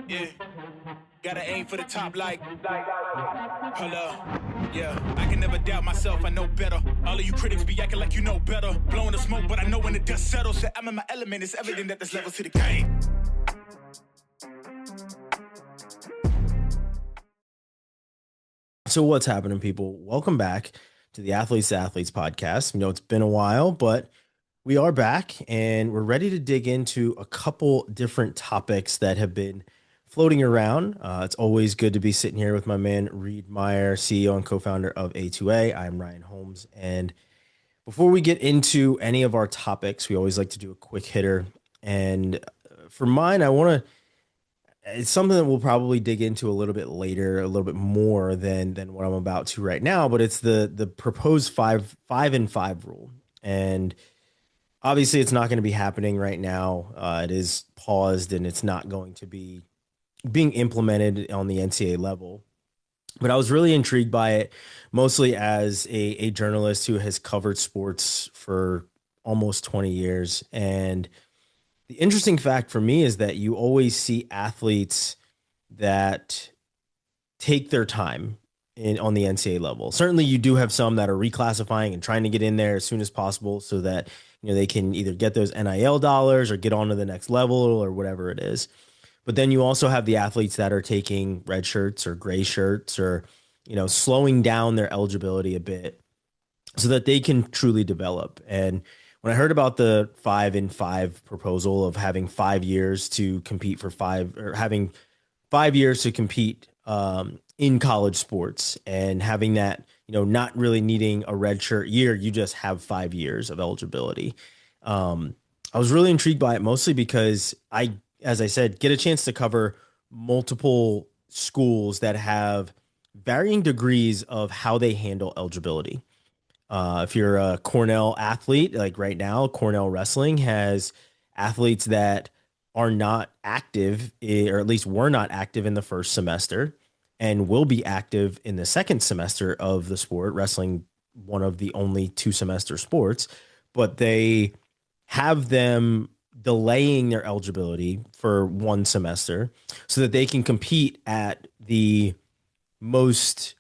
Yeah, gotta aim for the top like, hold up. Yeah, I can never doubt myself, I know better. All of you critics be acting like you know better. Blowing the smoke, but I know when the dust settles that I'm in my element. It's evident that there's levels to the game. So what's happening, people? Welcome back to the Athletes to Athletes podcast. It's been a while, but we are back and we're ready to dig into a couple different topics that have been floating around. It's always good to be sitting here with my man, Reid Meyer, CEO and co-founder of A2A. I'm Ryan Holmes. And before we get into any of our topics, we always like to do a quick hitter. And for mine, it's something that we'll probably dig into a little bit later, a little bit more than what I'm about to right now, but it's the proposed five and five rule. And obviously it's not going to be happening right now. It is paused and it's not going to be being implemented on the NCAA level. But I was really intrigued by it, mostly as a journalist who has covered sports for almost 20 years. And the interesting fact for me is that you always see athletes that take their time on the NCAA level. Certainly, you do have some that are reclassifying and trying to get in there as soon as possible so that they can either get those NIL dollars or get on to the next level or whatever it is. But then you also have the athletes that are taking red shirts or gray shirts or slowing down their eligibility a bit so that they can truly develop. And when I heard about the 5 and 5 proposal of having 5 years to compete for five, or having 5 years to compete in college sports, and having that, not really needing a redshirt year, you just have 5 years of eligibility. I was really intrigued by it, mostly because as I said, get a chance to cover multiple schools that have varying degrees of how they handle eligibility. If you're a Cornell athlete, like right now, Cornell Wrestling has athletes that are not active, or at least were not active in the first semester, and will be active in the second semester of the sport, wrestling one of the only 2-semester sports, but they have them delaying their eligibility for 1 semester so that they can compete at the most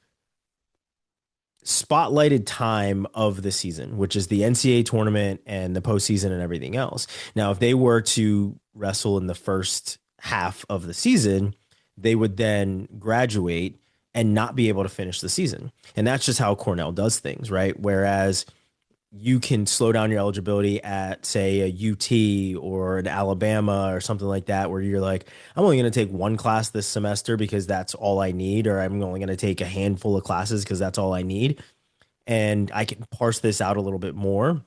spotlighted time of the season, which is the NCAA tournament and the postseason and everything else. Now, if they were to wrestle in the first half of the season, they would then graduate and not be able to finish the season. And that's just how Cornell does things, right? Whereas you can slow down your eligibility at, say, a UT or an Alabama or something like that, where you're like, I'm only going to take 1 class this semester because that's all I need, or I'm only going to take a handful of classes because that's all I need. And I can parse this out a little bit more.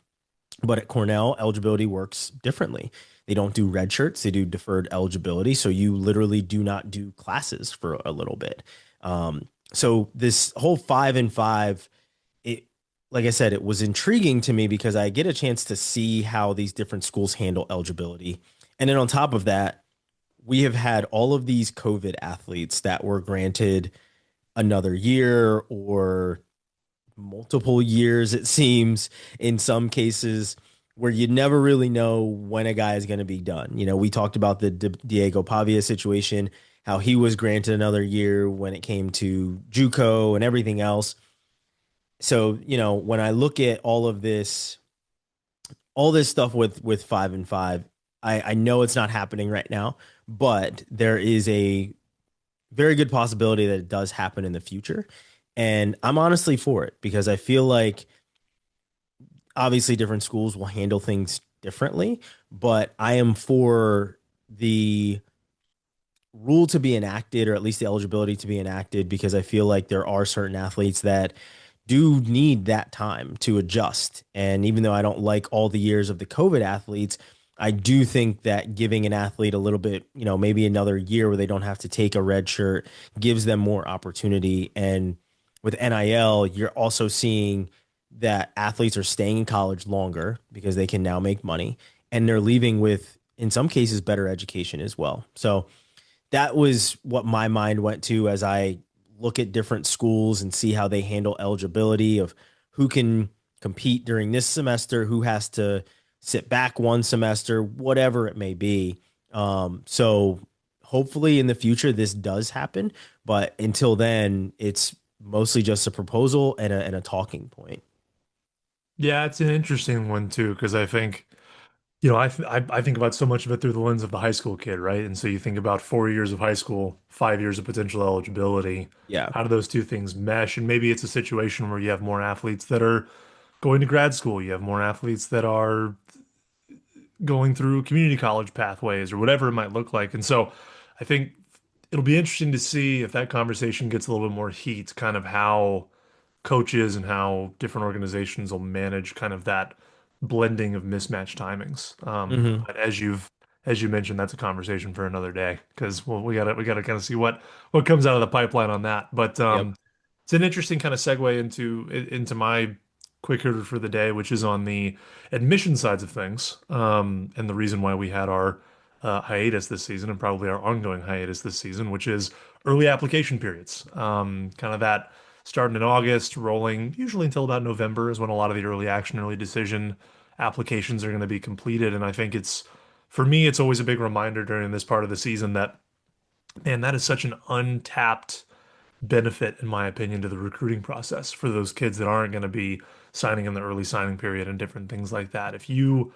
But at Cornell, eligibility works differently. They don't do red shirts, they do deferred eligibility. So you literally do not do classes for a little bit. So this whole 5 and 5, like I said, it was intriguing to me because I get a chance to see how these different schools handle eligibility. And then on top of that, we have had all of these COVID athletes that were granted another year or multiple years, it seems, in some cases, where you never really know when a guy is going to be done. We talked about the Diego Pavia situation, how he was granted another year when it came to JUCO and everything else. So, when I look at all this stuff with 5 and 5, I know it's not happening right now, but there is a very good possibility that it does happen in the future. And I'm honestly for it because I feel like obviously different schools will handle things differently, but I am for the rule to be enacted, or at least the eligibility to be enacted, because I feel like there are certain athletes that do need that time to adjust. And even though I don't like all the years of the COVID athletes, I do think that giving an athlete a little bit, maybe another year where they don't have to take a red shirt, gives them more opportunity. And with NIL, you're also seeing that athletes are staying in college longer because they can now make money, and they're leaving with, in some cases, better education as well. So that was what my mind went to as I look at different schools and see how they handle eligibility of who can compete during this semester, who has to sit back 1 semester, whatever it may be. So hopefully in the future this does happen, but until then, it's mostly just a proposal and a talking point. Yeah, it's an interesting one too, because I think, I think about so much of it through the lens of the high school kid, right? And so you think about 4 years of high school, 5 years of potential eligibility. Yeah. How do those two things mesh? And maybe it's a situation where you have more athletes that are going to grad school, you have more athletes that are going through community college pathways or whatever it might look like. And so I think it'll be interesting to see if that conversation gets a little bit more heat, kind of how coaches and how different organizations will manage kind of that blending of mismatched timings. Hmm. But as you mentioned, that's a conversation for another day because well, we gotta kind of see what comes out of the pipeline on that. But Yep. it's an interesting kind of segue into my quick hitter for the day, which is on the admission sides of things, and the reason why we had our hiatus this season and probably our ongoing hiatus this season, which is early application periods. Kind of that starting in August, rolling usually until about November is when a lot of the early action, early decision applications are going to be completed. And I think for me, it's always a big reminder during this part of the season that, man, that is such an untapped benefit, in my opinion, to the recruiting process for those kids that aren't going to be signing in the early signing period and different things like that. If you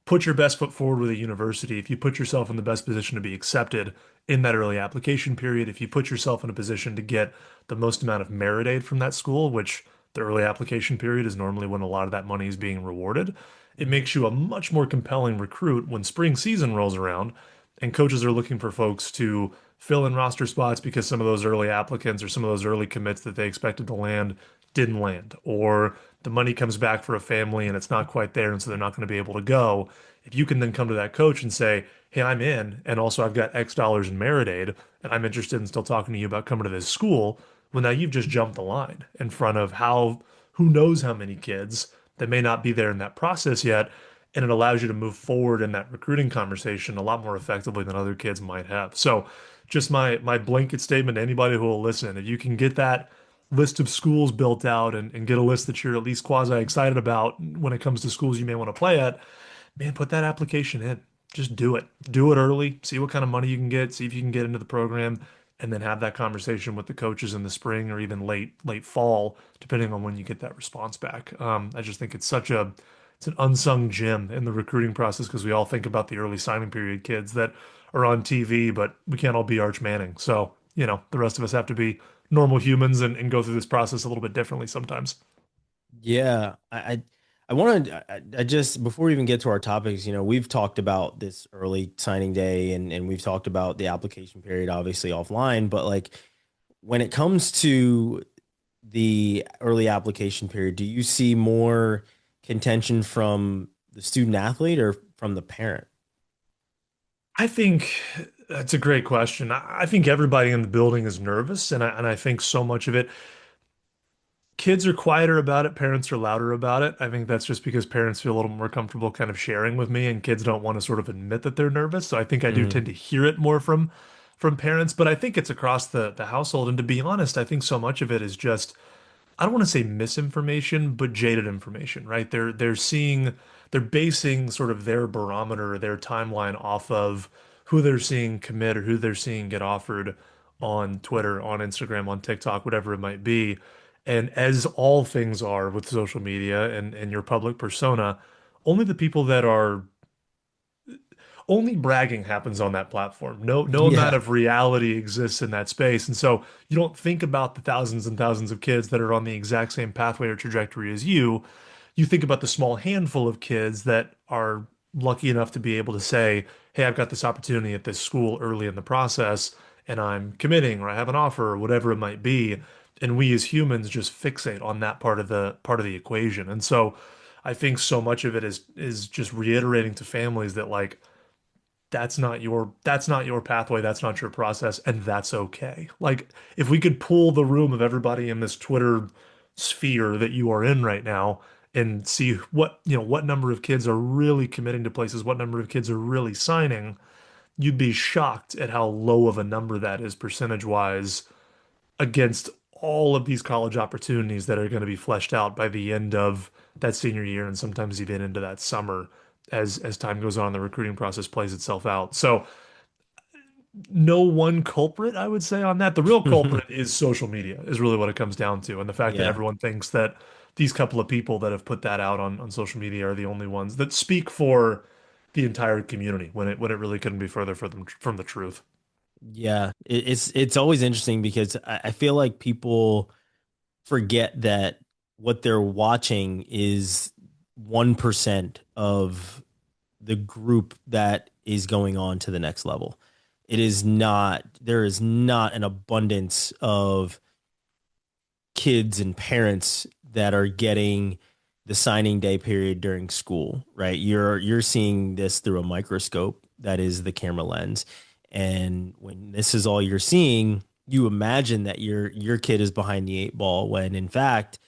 put your best foot forward with a university, if you put yourself in the best position to be accepted in that early application period, if you put yourself in a position to get the most amount of merit aid from that school, which the early application period is normally when a lot of that money is being rewarded, it makes you a much more compelling recruit when spring season rolls around and coaches are looking for folks to fill in roster spots because some of those early applicants or some of those early commits that they expected to land didn't land, or the money comes back for a family and it's not quite there, and so they're not going to be able to go. If you can then come to that coach and say, "Hey, I'm in, and also I've got X dollars in merit aid, and I'm interested in still talking to you about coming to this school," well, now you've just jumped the line in front of who knows how many kids that may not be there in that process yet, and it allows you to move forward in that recruiting conversation a lot more effectively than other kids might have. So, just my blanket statement to anybody who will listen, if you can get that list of schools built out and get a list that you're at least quasi excited about when it comes to schools you may want to play at, man, put that application in. Just do it. Do it early. See what kind of money you can get. See if you can get into the program, and then have that conversation with the coaches in the spring or even late fall, depending on when you get that response back. I just think it's an unsung gem in the recruiting process because we all think about the early signing period kids that are on TV, but we can't all be Arch Manning. So, the rest of us have to be normal humans and go through this process a little bit differently sometimes. Yeah, I wanted I just before we even get to our topics, we've talked about this early signing day and we've talked about the application period obviously offline, but like when it comes to the early application period, do you see more contention from the student athlete or from the parent? I think that's a great question. I think everybody in the building is nervous, and I think so much of it, kids are quieter about it, parents are louder about it. I think that's just because parents feel a little more comfortable kind of sharing with me, and kids don't want to sort of admit that they're nervous. So I think I do Hmm. tend to hear it more from parents, but I think it's across the household. And to be honest, I think so much of it is just I don't want to say misinformation, but jaded information, right? They're basing sort of their barometer, their timeline off of who they're seeing commit or who they're seeing get offered on Twitter, on Instagram, on TikTok, whatever it might be. And as all things are with social media and your public persona, only the people that are only bragging happens on that platform. No amount Yeah. of reality exists in that space. And so you don't think about the thousands and thousands of kids that are on the exact same pathway or trajectory as you. You think about the small handful of kids that are lucky enough to be able to say, "Hey, I've got this opportunity at this school early in the process, and I'm committing, or I have an offer, or whatever it might be." And we as humans just fixate on that part of the equation. And so I think so much of it is just reiterating to families that like that's not your pathway, that's not your process, and that's okay. Like if we could pull the room of everybody in this Twitter sphere that you are in right now and see what number of kids are really committing to places, what number of kids are really signing, you'd be shocked at how low of a number that is percentage wise against all of these college opportunities that are going to be fleshed out by the end of that senior year and sometimes even into that summer as time goes on, the recruiting process plays itself out. So no one culprit, I would say, on that. The real culprit is social media, is really what it comes down to. And the fact that Yeah. everyone thinks that these couple of people that have put that out on social media are the only ones that speak for the entire community when it really couldn't be further from the truth. Yeah. It's always interesting because I feel like people forget that what they're watching is 1% of the group that is going on to the next level. It is not, there is not an abundance of kids and parents that are getting the signing day period during school, right? You're seeing this through a microscope that is the camera lens. And when this is all you're seeing, you imagine that your kid is behind the eight ball when in fact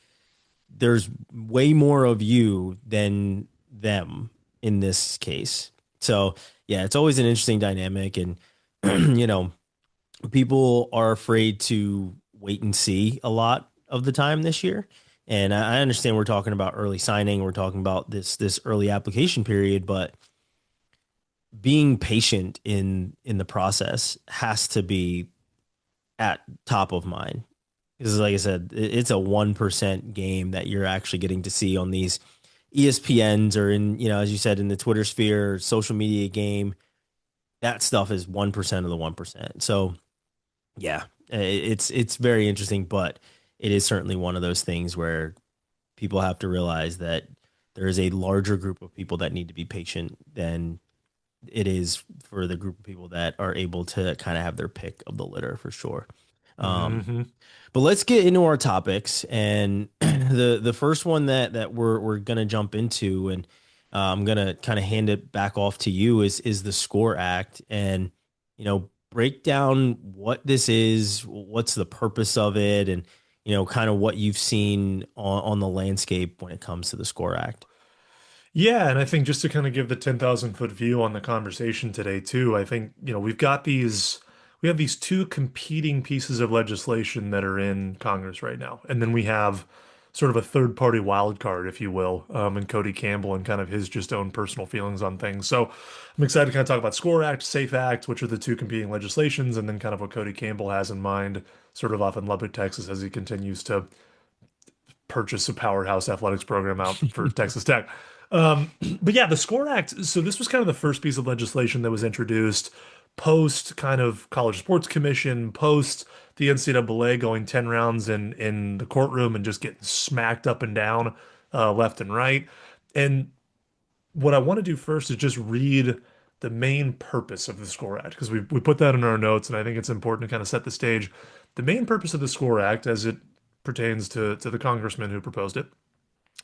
there's way more of you than them in this case. So yeah, it's always an interesting dynamic, and you know, people are afraid to wait and see a lot of the time this year. And I understand we're talking about early signing, we're talking about this early application period, but being patient in the process has to be at top of mind. Because like I said, it's a 1% game that you're actually getting to see on these ESPNs or in, as you said, in the Twitter sphere, social media game. That stuff is 1% of the 1%. So yeah, it's very interesting, but it is certainly one of those things where people have to realize that there is a larger group of people that need to be patient than it is for the group of people that are able to kind of have their pick of the litter for sure. Um, Hmm. but let's get into our topics, and the first one that we're gonna jump into, and I'm gonna kind of hand it back off to you is the Score Act, and break down what this is, what's the purpose of it, and kind of what you've seen on the landscape when it comes to the Score Act. Yeah, and I think just to kind of give the 10,000-foot view on the conversation today too, I think, we have these two competing pieces of legislation that are in Congress right now. And then we have sort of a third party wild card, if you will, and Cody Campbell and kind of his just own personal feelings on things. So I'm excited to kind of talk about SCORE Act, SAFE Act, which are the two competing legislations, and then kind of what Cody Campbell has in mind, sort of off in Lubbock, Texas, as he continues to purchase a powerhouse athletics program out for Texas Tech. But yeah, the SCORE Act. So this was kind of the first piece of legislation that was introduced post kind of College Sports Commission, post the NCAA going 10 rounds in the courtroom and just getting smacked up and down, left and right. And what I want to do first is just read the main purpose of the SCORE Act because we put that in our notes, and I think it's important to kind of set the stage. The main purpose of the SCORE Act, as it pertains to the congressman who proposed it,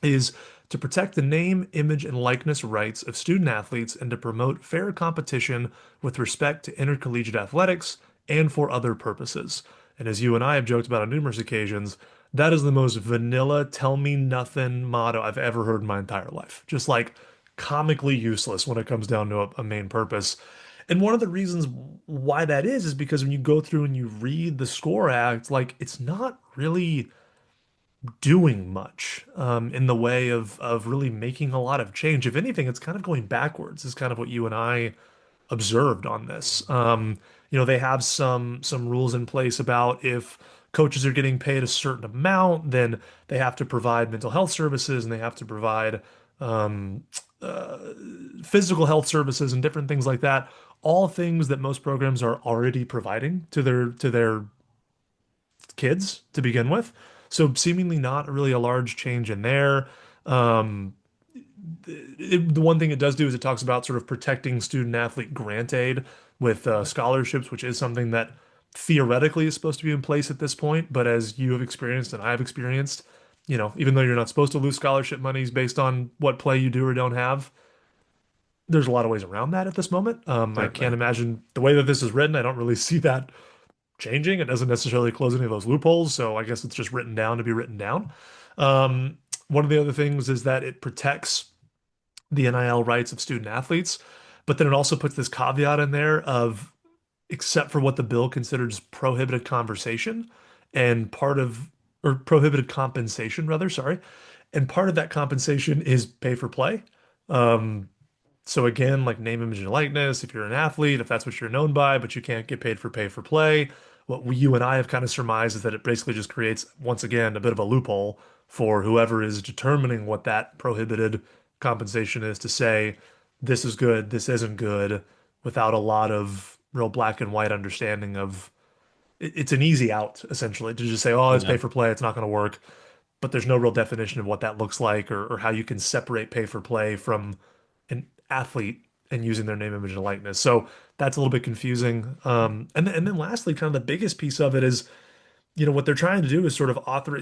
is to protect the name, image, and likeness rights of student athletes and to promote fair competition with respect to intercollegiate athletics and for other purposes. And as you and I have joked about on numerous occasions, that is the most vanilla, tell me nothing motto I've ever heard in my entire life. Just like comically useless when it comes down to a main purpose. And one of the reasons why that is because when you go through and you read the SCORE Act, like it's not really doing much in the way of really making a lot of change. If anything, it's kind of going backwards, is kind of what you and I observed on this. They have some rules in place about if coaches are getting paid a certain amount, then they have to provide mental health services and they have to provide um, uh, physical health services and different things like that. All things that most programs are already providing to their kids to begin with. So seemingly not really a large change in there. Um, the one thing it does do is it talks about sort of protecting student athlete grant aid with scholarships, which is something that theoretically is supposed to be in place at this point. But as you have experienced and I've experienced, even though you're not supposed to lose scholarship monies based on what play you do or don't have, there's a lot of ways around that at this moment. I can't Certainly. imagine the way that this is written. I don't really see that changing. It doesn't necessarily close any of those loopholes. So I guess it's just written down to be written down. One of the other things is that it protects the NIL rights of student athletes, but then it also puts this caveat in there of except for what the bill considers prohibited conversation and part of or prohibited compensation rather, sorry. And part of that compensation is pay for play. Um, So again, like name, image, and likeness, if you're an athlete, if that's what you're known by, but you can't get paid for pay for play, you and I have kind of surmised is that it basically just creates, once again, a bit of a loophole for whoever is determining what that prohibited compensation is to say, this is good, this isn't good, without a lot of real black and white understanding of it's an easy out, essentially, to just say, oh, it's Yeah. pay for play, it's not going to work. But there's no real definition of what that looks like or how you can separate pay for play from an athlete and using their name, image, and likeness. So that's a little bit confusing. And then lastly, kind of the biggest piece of it is, what they're trying to do is sort of author,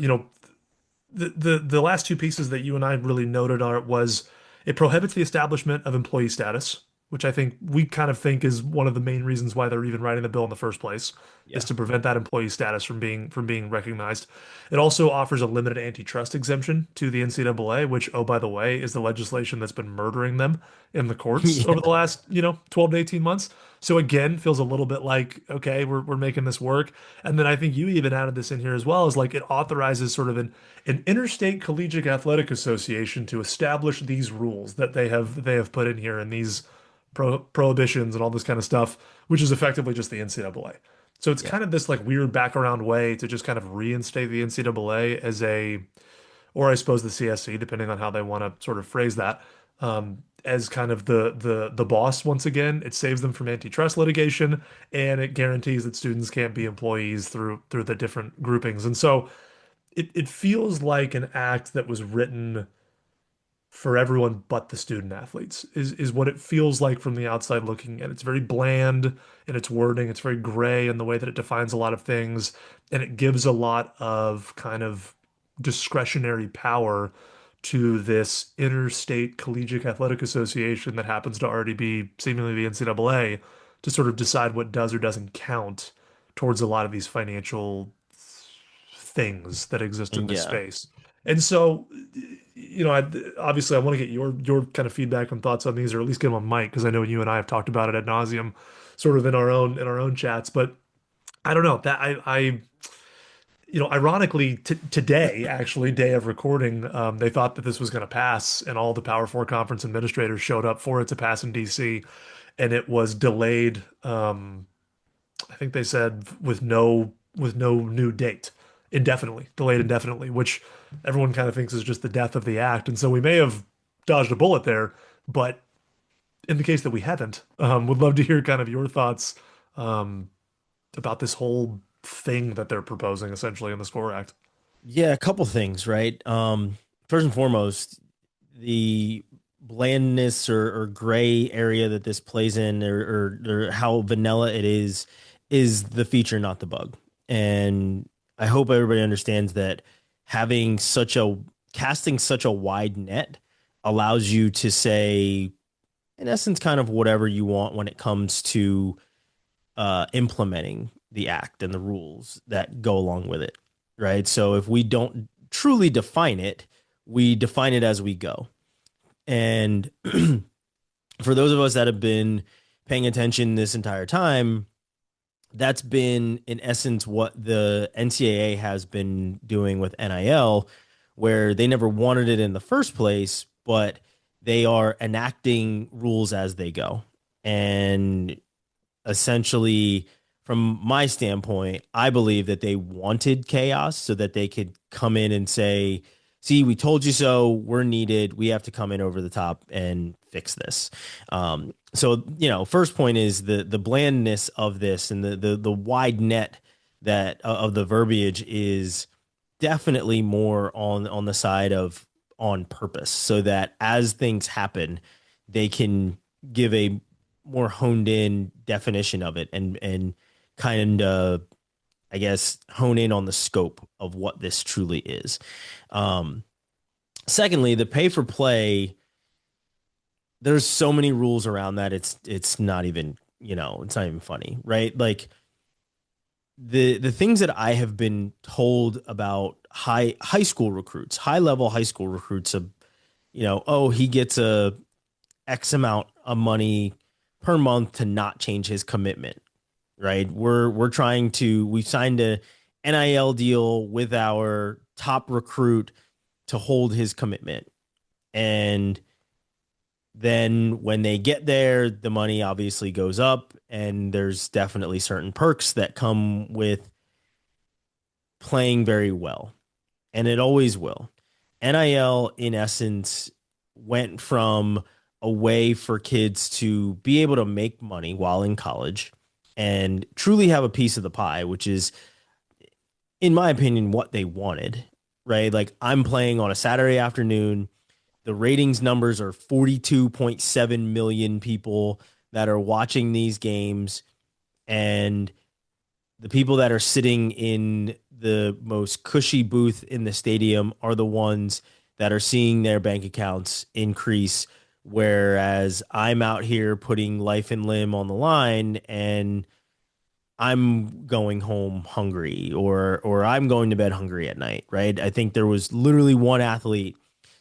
the last two pieces that you and I really noted are was it prohibits the establishment of employee status, which I think we kind of think is one of the main reasons why they're even writing the bill in the first place, is Yeah. to prevent that employee status from being recognized. It also offers a limited antitrust exemption to the NCAA, which, oh, by the way, is the legislation that's been murdering them in the courts over Yeah. the last, 12 to 18 months. So again, feels a little bit like, okay, we're making this work. And then I think you even added this in here as well, is like it authorizes sort of an interstate collegiate athletic association to establish these rules that they have put in here and these prohibitions and all this kind of stuff, which is effectively just the NCAA. So it's Yeah. kind of this like weird background way to just kind of reinstate the NCAA as or I suppose the CSC, depending on how they want to sort of phrase that, as kind of the boss once again. It saves them from antitrust litigation, and it guarantees that students can't be employees through the different groupings. And so it feels like an act that was written for everyone but the student athletes is what it feels like from the outside looking in. It's very bland in its wording. It's very gray in the way that it defines a lot of things, and it gives a lot of kind of discretionary power to this interstate collegiate athletic association that happens to already be seemingly the NCAA to sort of decide what does or doesn't count towards a lot of these financial things that exist in this Yeah. space. And so, obviously, I want to get your kind of feedback and thoughts on these, or at least get them on mic, because I know you and I have talked about it ad nauseum, sort of in our own chats. But I don't know that ironically, today, actually, day of recording, they thought that this was going to pass, and all the Power Four conference administrators showed up for it to pass in DC, and it was delayed. I think they said with no new date, indefinitely, delayed indefinitely, which everyone kind of thinks is just the death of the act. And so we may have dodged a bullet there, but in the case that we haven't, would love to hear kind of your thoughts um, about this whole thing that they're proposing essentially in the SCORE Act. Yeah, a couple things, right? First and foremost, the blandness or gray area that this plays in, or how vanilla it is the feature, not the bug. And I hope everybody understands that having such a casting such a wide net allows you to say, in essence, kind of whatever you want when it comes to implementing the act and the rules that go along with it, right? So if we don't truly define it, we define it as we go. And for those of us that have been paying attention this entire time, that's been in essence what the NCAA has been doing with NIL, where they never wanted it in the first place, but they are enacting rules as they go. And essentially, from my standpoint, I believe that they wanted chaos so that they could come in and say, see, we told you so. We're needed. We have to come in over the top and fix this. So, first point is the blandness of this and the wide net that of the verbiage is definitely more on the side of on purpose so that as things happen, they can give a more honed in definition of it and kind of I guess hone in on the scope of what this truly is. Um, Secondly, the pay for play, there's so many rules around that it's not even, it's not even funny, right? Like the things that I have been told about high school recruits, high level high school recruits of, oh, he gets a X amount of money per month to not change his commitment, right? We've signed a NIL deal with our top recruit to hold his commitment. And Then when they get there, the money obviously goes up, and there's definitely certain perks that come with playing very well, and it always will. NIL, in essence, went from a way for kids to be able to make money while in college and truly have a piece of the pie, which is, in my opinion, what they wanted, right? Like, I'm playing on a Saturday afternoon. The ratings numbers are 42.7 million people that are watching these games. And the people that are sitting in the most cushy booth in the stadium are the ones that are seeing their bank accounts increase. Whereas I'm out here putting life and limb on the line, and I'm going home hungry, or I'm going to bed hungry at night, right? I think there was literally one athlete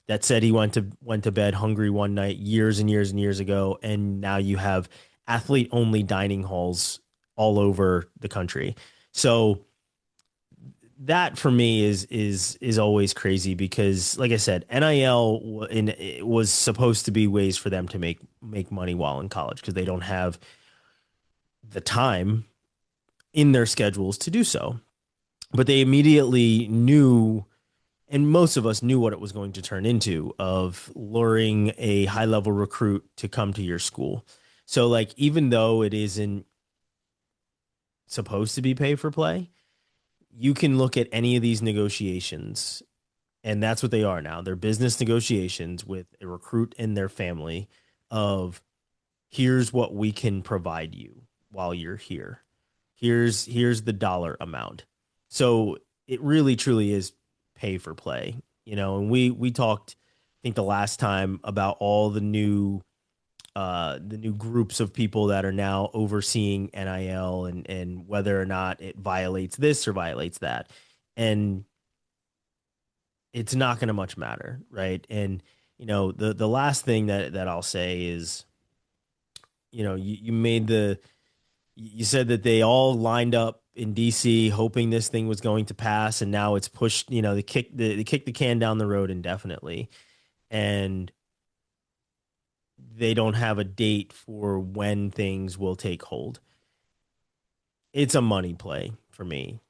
that said he went to bed hungry one night years and years and years ago, and now you have athlete only dining halls all over the country. So that for me is always crazy because, like I said, it was supposed to be ways for them to make money while in college because they don't have the time in their schedules to do so. But they immediately knew, and most of us knew what it was going to turn into, of luring a high level recruit to come to your school. So, like, even though it isn't supposed to be pay for play, you can look at any of these negotiations, and that's what they are now. They're business negotiations with a recruit and their family of, here's what we can provide you while you're here. Here's the dollar amount. So it really truly is pay for play, and we talked, I think, the last time about all the new groups of people that are now overseeing NIL, and whether or not it violates this or violates that. And it's not going to much matter, right? And the last thing that I'll say is, you said that they all lined up in DC hoping this thing was going to pass, and now it's pushed, they kick the can down the road indefinitely. And they don't have a date for when things will take hold. It's a money play for me.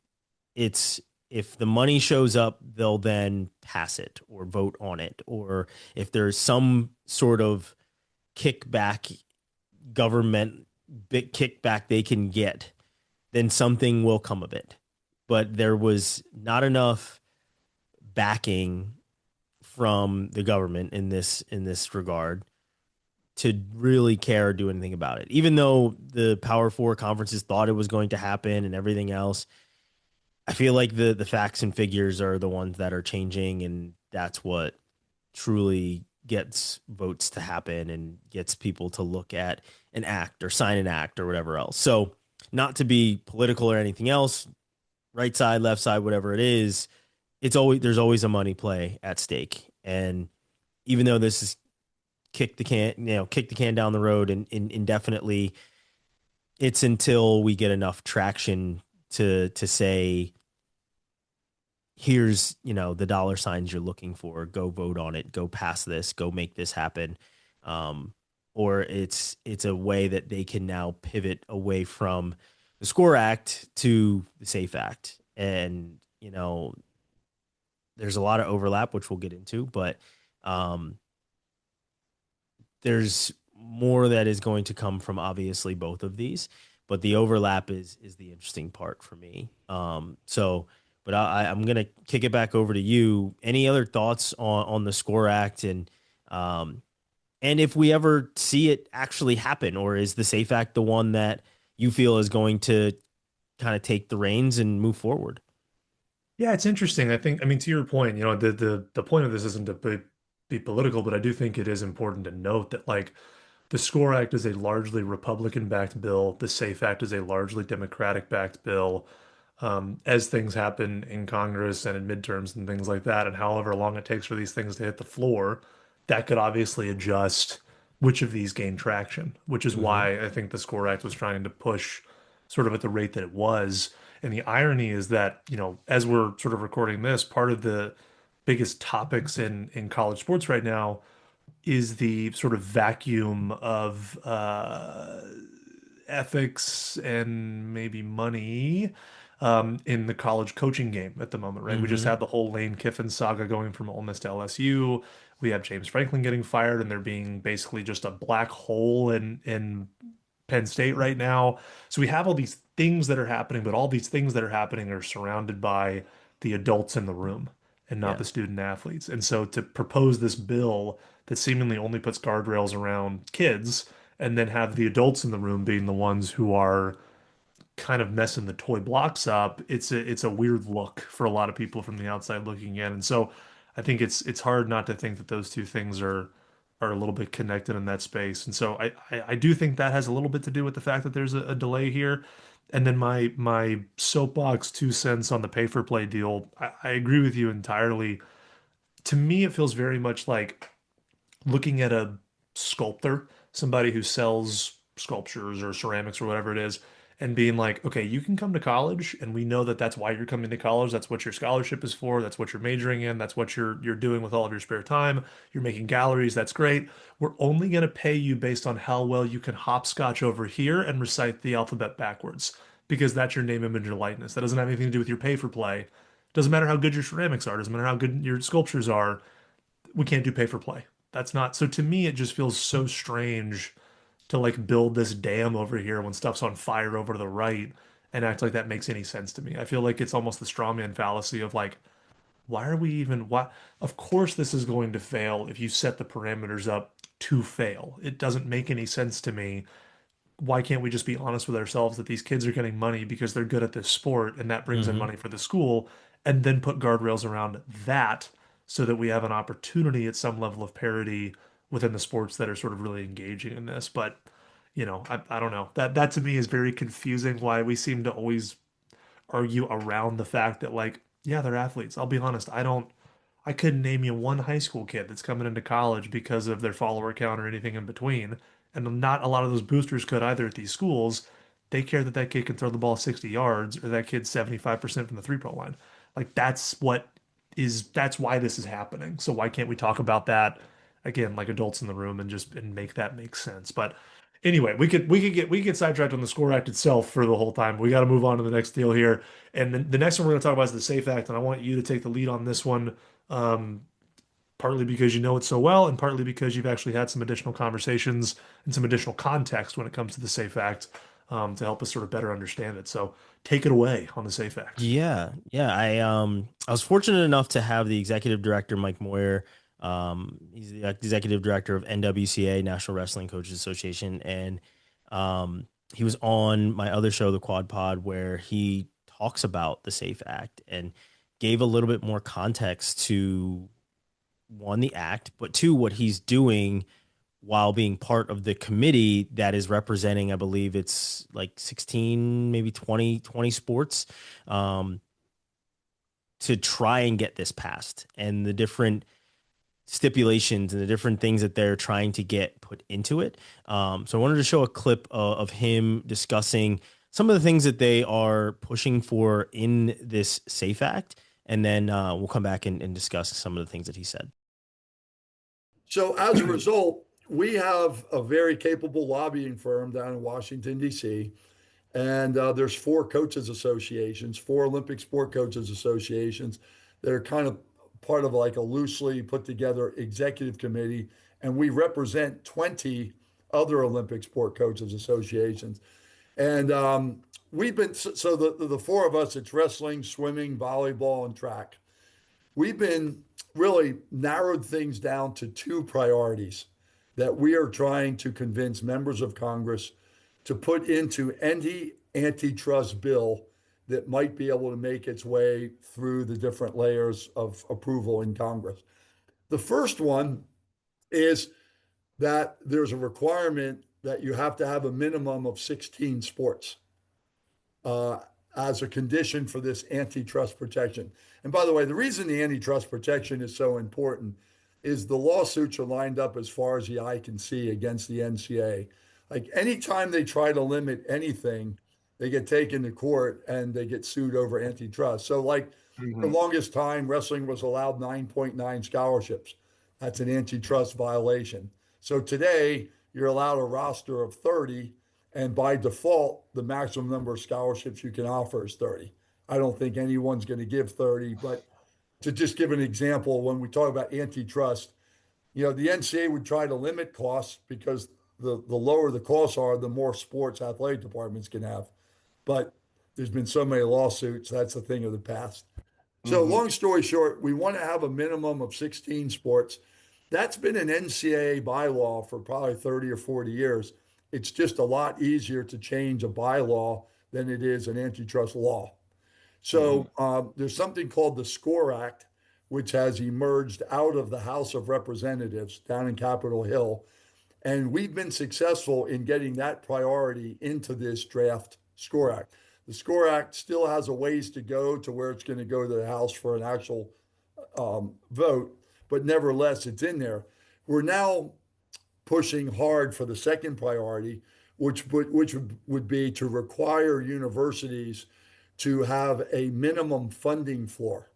It's, if the money shows up, they'll then pass it or vote on it. Or if there's some sort of kickback, government big kickback they can get, then something will come of it. But there was not enough backing from the government in this regard to really care or do anything about it. Even though the Power Four conferences thought it was going to happen and everything else, I feel like the facts and figures are the ones that are changing, and that's what truly gets votes to happen and gets people to look at an act or sign an act or whatever else. So, not to be political or anything else, right side, left side, whatever it is, there's always a money play at stake. And even though this is kick the can down the road and indefinitely, it's until we get enough traction to say, here's, the dollar signs you're looking for, go vote on it, go pass this, go make this happen. Or it's a way that they can now pivot away from the SCORE Act to the SAFE Act. And, there's a lot of overlap, which we'll get into, but there's more that is going to come from obviously both of these, but the overlap is the interesting part for me. But I'm gonna kick it back over to you. Any other thoughts on the SCORE Act, and if we ever see it actually happen, or is the SAFE Act the one that you feel is going to kind of take the reins and move forward? Yeah, it's interesting. I mean, to your point, the point of this isn't to be political, but I do think it is important to note that, like, the SCORE Act is a largely Republican-backed bill. The SAFE Act is a largely Democratic-backed bill. As things happen in Congress and in midterms and things like that, and however long it takes for these things to hit the floor, that could obviously adjust which of these gain traction, which is Mm-hmm. why I think the SCORE Act was trying to push sort of at the rate that it was. And the irony is that, as we're sort of recording this, part of the biggest topics in college sports right now is the sort of vacuum of ethics and maybe money in the college coaching game at the moment, right? We just Hmm. had the whole Lane Kiffin saga going from Ole Miss to LSU. We have James Franklin getting fired, and there being basically just a black hole in Penn State right now. So we have all these things that are happening, but all these things that are happening are surrounded by the adults in the room and not Yeah. the student athletes. And so to propose this bill that seemingly only puts guardrails around kids and then have the adults in the room being the ones who are kind of messing the toy blocks up, it's a weird look for a lot of people from the outside looking in. And so I think it's hard not to think that those two things are a little bit connected in that space. And so I do think that has a little bit to do with the fact that there's a delay here. And then my soapbox 2 cents on the pay for play deal, I agree with you entirely. To me, it feels very much like looking at a sculptor, somebody who sells sculptures or ceramics or whatever it is, and being like, okay, you can come to college, and we know that that's why you're coming to college. That's what your scholarship is for. That's what you're majoring in. That's what you're doing with all of your spare time. You're making galleries. That's great. We're only going to pay you based on how well you can hopscotch over here and recite the alphabet backwards, because that's your name, image, and likeness. That doesn't have anything to do with your pay for play. Doesn't matter how good your ceramics are. Doesn't matter how good your sculptures are. We can't do pay for play. That's not, so to me, it just feels so strange to like build this dam over here when stuff's on fire over to the right and act like that makes any sense to me. I feel like it's almost the straw man fallacy of like, why are we even, why? Of course, this is going to fail if you set the parameters up to fail. It doesn't make any sense to me. Why can't we just be honest with ourselves that these kids are getting money because they're good at this sport and that brings in Hmm. money for the school, and then put guardrails around that so that we have an opportunity at some level of parity within the sports that are sort of really engaging in this. But I don't know. That to me is very confusing why we seem to always argue around the fact that like, yeah, they're athletes. I'll be honest, I couldn't name you one high school kid that's coming into college because of their follower count or anything in between. And not a lot of those boosters could either at these schools. They care that that kid can throw the ball 60 yards or that kid's 75% from the three-point line. Like that's why this is happening. So why can't we talk about that again, like adults in the room and just and make that make sense? But anyway, we could get sidetracked on the Score Act itself for the whole time. We got to move on to the next deal here. And then the next one we're going to talk about is the SAFE Act, and I want you to take the lead on this one, um, partly because you know it so well, and partly because you've actually had some additional conversations and some additional context when it comes to the SAFE Act, to help us sort of better understand it. So take it away on the SAFE Act. Yeah. I was fortunate enough to have the executive director, Mike Moyer. He's the executive director of NWCA, National Wrestling Coaches Association, and he was on my other show, the Quad Pod, where he talks about the SAFE Act and gave a little bit more context to one, the act, but two, what he's doing while being part of the committee that is representing, I believe it's like 16, maybe 20 sports, um, to try and get this passed, and the different stipulations and the different things that they're trying to get put into it. So I wanted to show a clip of him discussing some of the things that they are pushing for in this SAFE Act. And then we'll come back and discuss some of the things that he said. So as a result, we have a very capable lobbying firm down in Washington, D.C. And there's four coaches associations, four Olympic sport coaches associations that are kind of part of like a loosely put together executive committee. And we represent 20 other Olympic sport coaches associations. And we've been, so the four of us, it's wrestling, swimming, volleyball, and track. We've been really narrowed things down to two priorities that we are trying to convince members of Congress to put into any antitrust bill that might be able to make its way through the different layers of approval in Congress. The first one is that there's a requirement that you have to have a minimum of 16 sports uh, as a condition for this antitrust protection. And by the way, the reason the antitrust protection is so important is the lawsuits are lined up as far as the eye can see against the NCAA. Like anytime they try to limit anything, they get taken to court and they get sued over antitrust. So, like the Mhm. longest time, wrestling was allowed 9.9 scholarships. That's an antitrust violation. So today, you're allowed a roster of 30, and by default, the maximum number of scholarships you can offer is 30. I don't think anyone's going to give 30, but to just give an example, when we talk about antitrust, the NCAA would try to limit costs because the lower the costs are, the more sports athletic departments can have. But there's been so many lawsuits, that's a thing of the past. So, long story short, we want to have a minimum of 16 sports. That's been an NCAA bylaw for probably 30 or 40 years. It's just a lot easier to change a bylaw than it is an antitrust law. So there's something called the SCORE Act, which has emerged out of the House of Representatives down in Capitol Hill. And we've been successful in getting that priority into this draft SCORE Act. The SCORE Act still has a ways to go to where it's going to go to the House for an actual vote, but nevertheless, it's in there. We're now pushing hard for the second priority, which would be to require universities to have a minimum funding floor,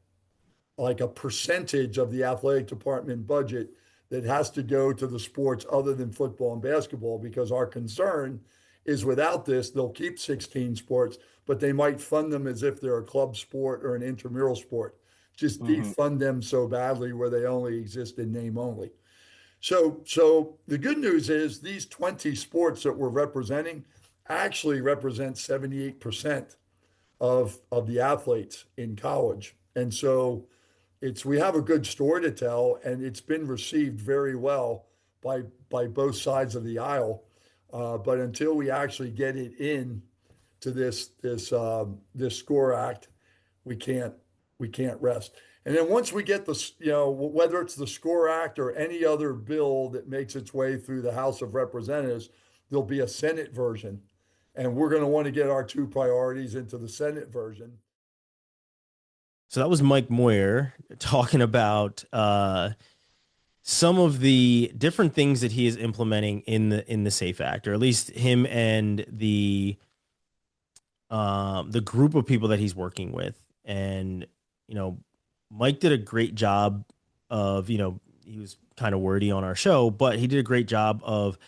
like a percentage of the athletic department budget that has to go to the sports other than football and basketball, because our concern is without this, they'll keep 16 sports, but they might fund them as if they're a club sport or an intramural sport, just defund them so badly where they only exist in name only. So the good news is these 20 sports that we're representing actually represent 78% of the athletes in college. And so we have a good story to tell, and it's been received very well by both sides of the aisle. But until we actually get it in to this SCORE Act, we can't rest. And then once we get this, whether it's the SCORE Act or any other bill that makes its way through the House of Representatives, there'll be a Senate version. And we're going to want to get our two priorities into the Senate version. So that was Mike Moyer talking about some of the different things that he is implementing in the SAFE Act, or at least him and the group of people that he's working with. And Mike did a great job of, he was kind of wordy on our show, but he did a great job of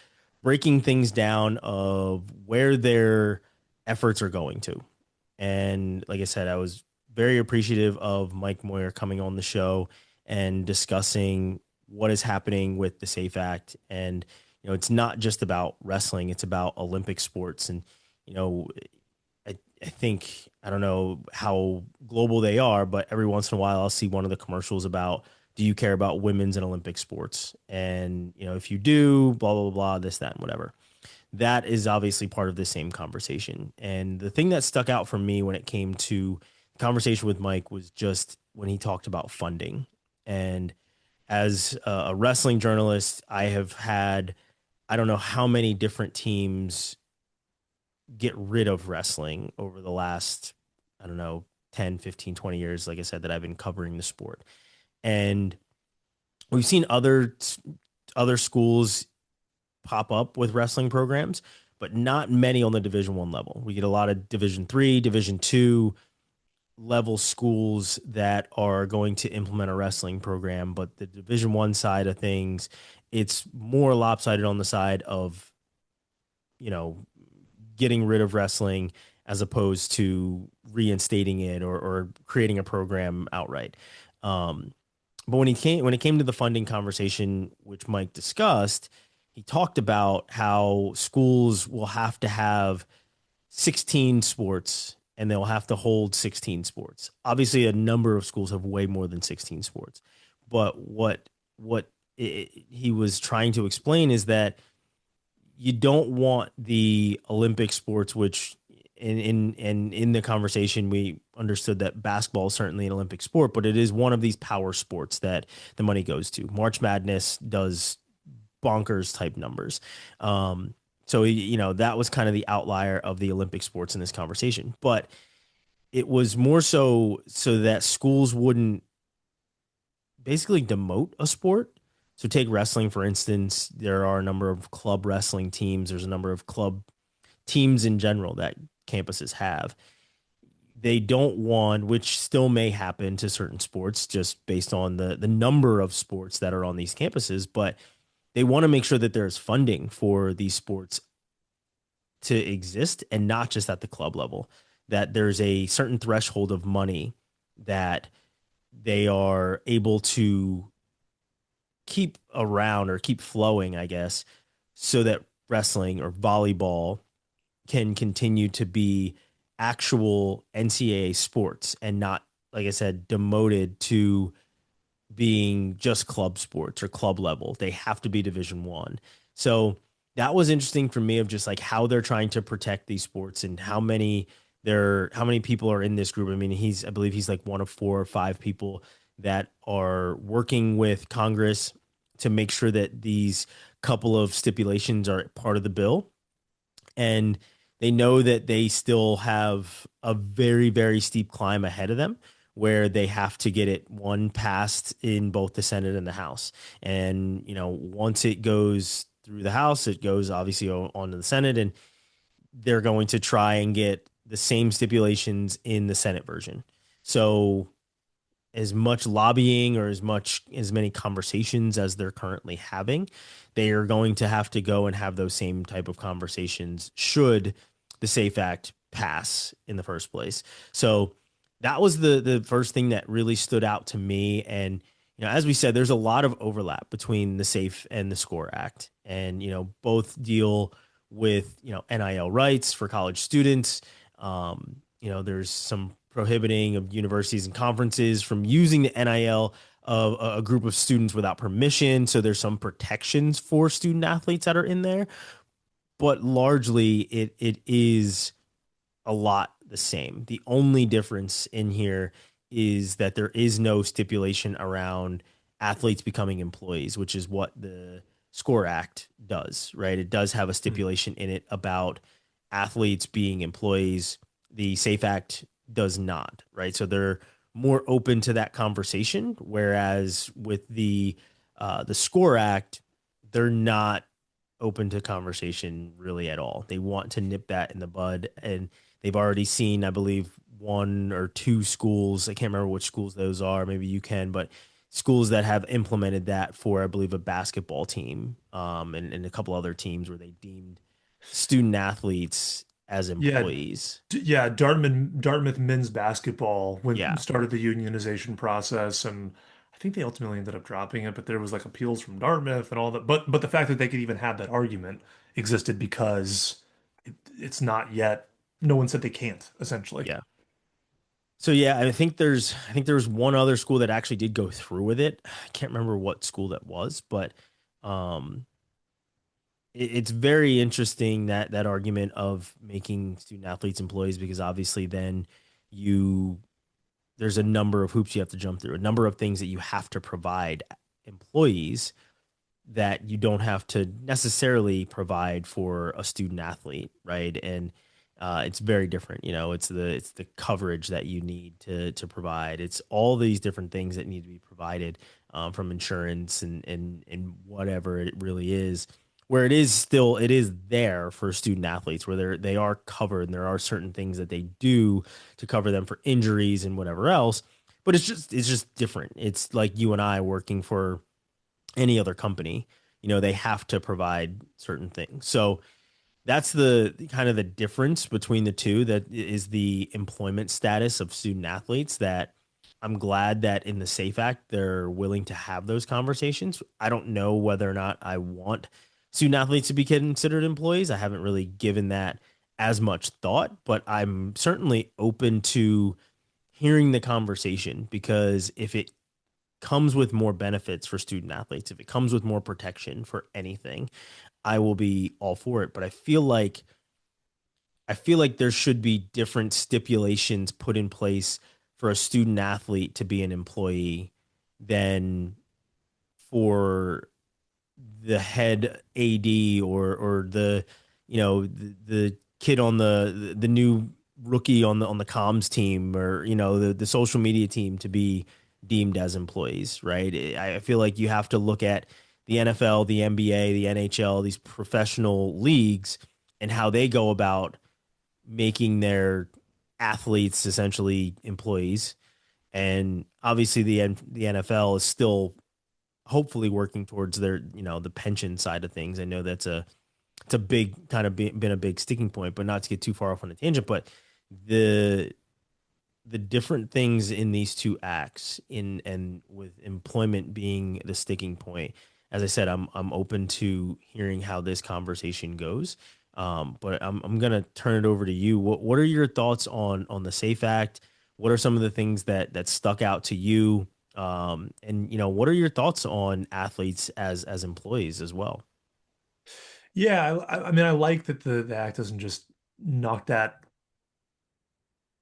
breaking things down of where their efforts are going to. And like I said, I was very appreciative of Mike Moyer coming on the show and discussing what is happening with the SAFE Act. And, it's not just about wrestling, it's about Olympic sports. And, I think, I don't know how global they are, but every once in a while I'll see one of the commercials about, do you care about women's and Olympic sports? And, if you do, blah, blah, blah, this, that, and whatever. That is obviously part of the same conversation. And the thing that stuck out for me when it came to the conversation with Mike was just when he talked about funding. And as a wrestling journalist, I have had, I don't know how many different teams get rid of wrestling over the last, 10, 15, 20 years, like I said, that I've been covering the sport. And we've seen other schools pop up with wrestling programs, but not many on the Division I level. We get a lot of Division III, Division II level schools that are going to implement a wrestling program, but the Division I side of things, it's more lopsided on the side of, getting rid of wrestling as opposed to reinstating it or creating a program outright. But when it came to the funding conversation, which Mike discussed, he talked about how schools will have to have 16 sports and they'll have to hold 16 sports. Obviously, a number of schools have way more than 16 sports. But what he was trying to explain is that you don't want the Olympic sports, which in the conversation, we understood that basketball is certainly an Olympic sport, but it is one of these power sports that the money goes to. March Madness does bonkers type numbers. So, that was kind of the outlier of the Olympic sports in this conversation, but it was more so that schools wouldn't basically demote a sport. So take wrestling, for instance, there are a number of club wrestling teams. There's a number of club teams in general that campuses have. they don't want, which still may happen to certain sports just based on the number of sports that are on these campuses, but they want to make sure that there's funding for these sports to exist and not just at the club level, that there's a certain threshold of money that they are able to keep around or keep flowing, I guess, so that wrestling or volleyball can continue to be actual NCAA sports and not, like I said, demoted to being just club sports or club level. They have to be Division 1. So that was interesting for me of just like how they're trying to protect these sports and how many people are in this group. I mean, I believe he's like one of 4 or 5 people that are working with Congress to make sure that these couple of stipulations are part of the bill. And they know that they still have a very, very steep climb ahead of them where they have to get it one passed in both the Senate and the House. And, once it goes through the House, it goes obviously on to the Senate, and they're going to try and get the same stipulations in the Senate version. So as much lobbying or as many conversations as they're currently having, they are going to have to go and have those same type of conversations should the SAFE Act pass in the first place. So that was the first thing that really stood out to me. And as we said, there's a lot of overlap between the SAFE and the SCORE Act, and both deal with NIL rights for college students. There's some prohibiting of universities and conferences from using the NIL of a group of students without permission. So there's some protections for student athletes that are in there, but largely it is a lot the same. The only difference in here is that there is no stipulation around athletes becoming employees, which is what the SCORE Act does, right? It does have a stipulation in it about athletes being employees. The SAFE Act does not, right? So they're more open to that conversation, whereas with the SCORE Act, they're not open to conversation really at all. They want to nip that in the bud, and they've already seen, I believe, 1 or 2 schools. I can't remember which schools those are. Maybe you can, but schools that have implemented that for, I believe, a basketball team, and a couple other teams where they deemed student athletes as employees. Yeah, Dartmouth men's basketball Yeah. started the unionization process, and I think they ultimately ended up dropping it, but there was like appeals from Dartmouth and all that. But the fact that they could even have that argument existed because it's not yet. No one said they can't, essentially. Yeah. So yeah, I think there's one other school that actually did go through with it. I can't remember what school that was, but it's very interesting that argument of making student athletes employees, because obviously then there's a number of hoops you have to jump through, a number of things that you have to provide employees that you don't have to necessarily provide for a student athlete, right? And it's very different. It's the coverage that you need to provide. It's all these different things that need to be provided, from insurance and whatever it really is. Where it is there for student athletes, where they are covered, and there are certain things that they do to cover them for injuries and whatever else. But it's just different. It's like you and I working for any other company. They have to provide certain things. So that's the kind of the difference between the two. That is the employment status of student athletes, that I'm glad that in the SAFE Act, they're willing to have those conversations. I don't know whether or not I want student athletes to be considered employees. I haven't really given that as much thought, but I'm certainly open to hearing the conversation, because if it comes with more benefits for student athletes, if it comes with more protection for anything, I will be all for it. But I feel like there should be different stipulations put in place for a student athlete to be an employee than for the head AD or the the kid on the new rookie on the comms team, or the social media team to be deemed as employees, right? I feel like you have to look at the NFL, the NBA, the NHL, these professional leagues, and how they go about making their athletes essentially employees, and obviously the NFL is still hopefully working towards their, the pension side of things. I know it's a big kind of been a big sticking point, but not to get too far off on a tangent. But the the different things in these two acts, in and with employment being the sticking point, as I said, I'm open to hearing how this conversation goes. But I'm gonna turn it over to you. What are your thoughts on the Safe Act? What are some of the things that stuck out to you? And what are your thoughts on athletes as employees as well? Yeah, I mean, I like that the act doesn't just knock that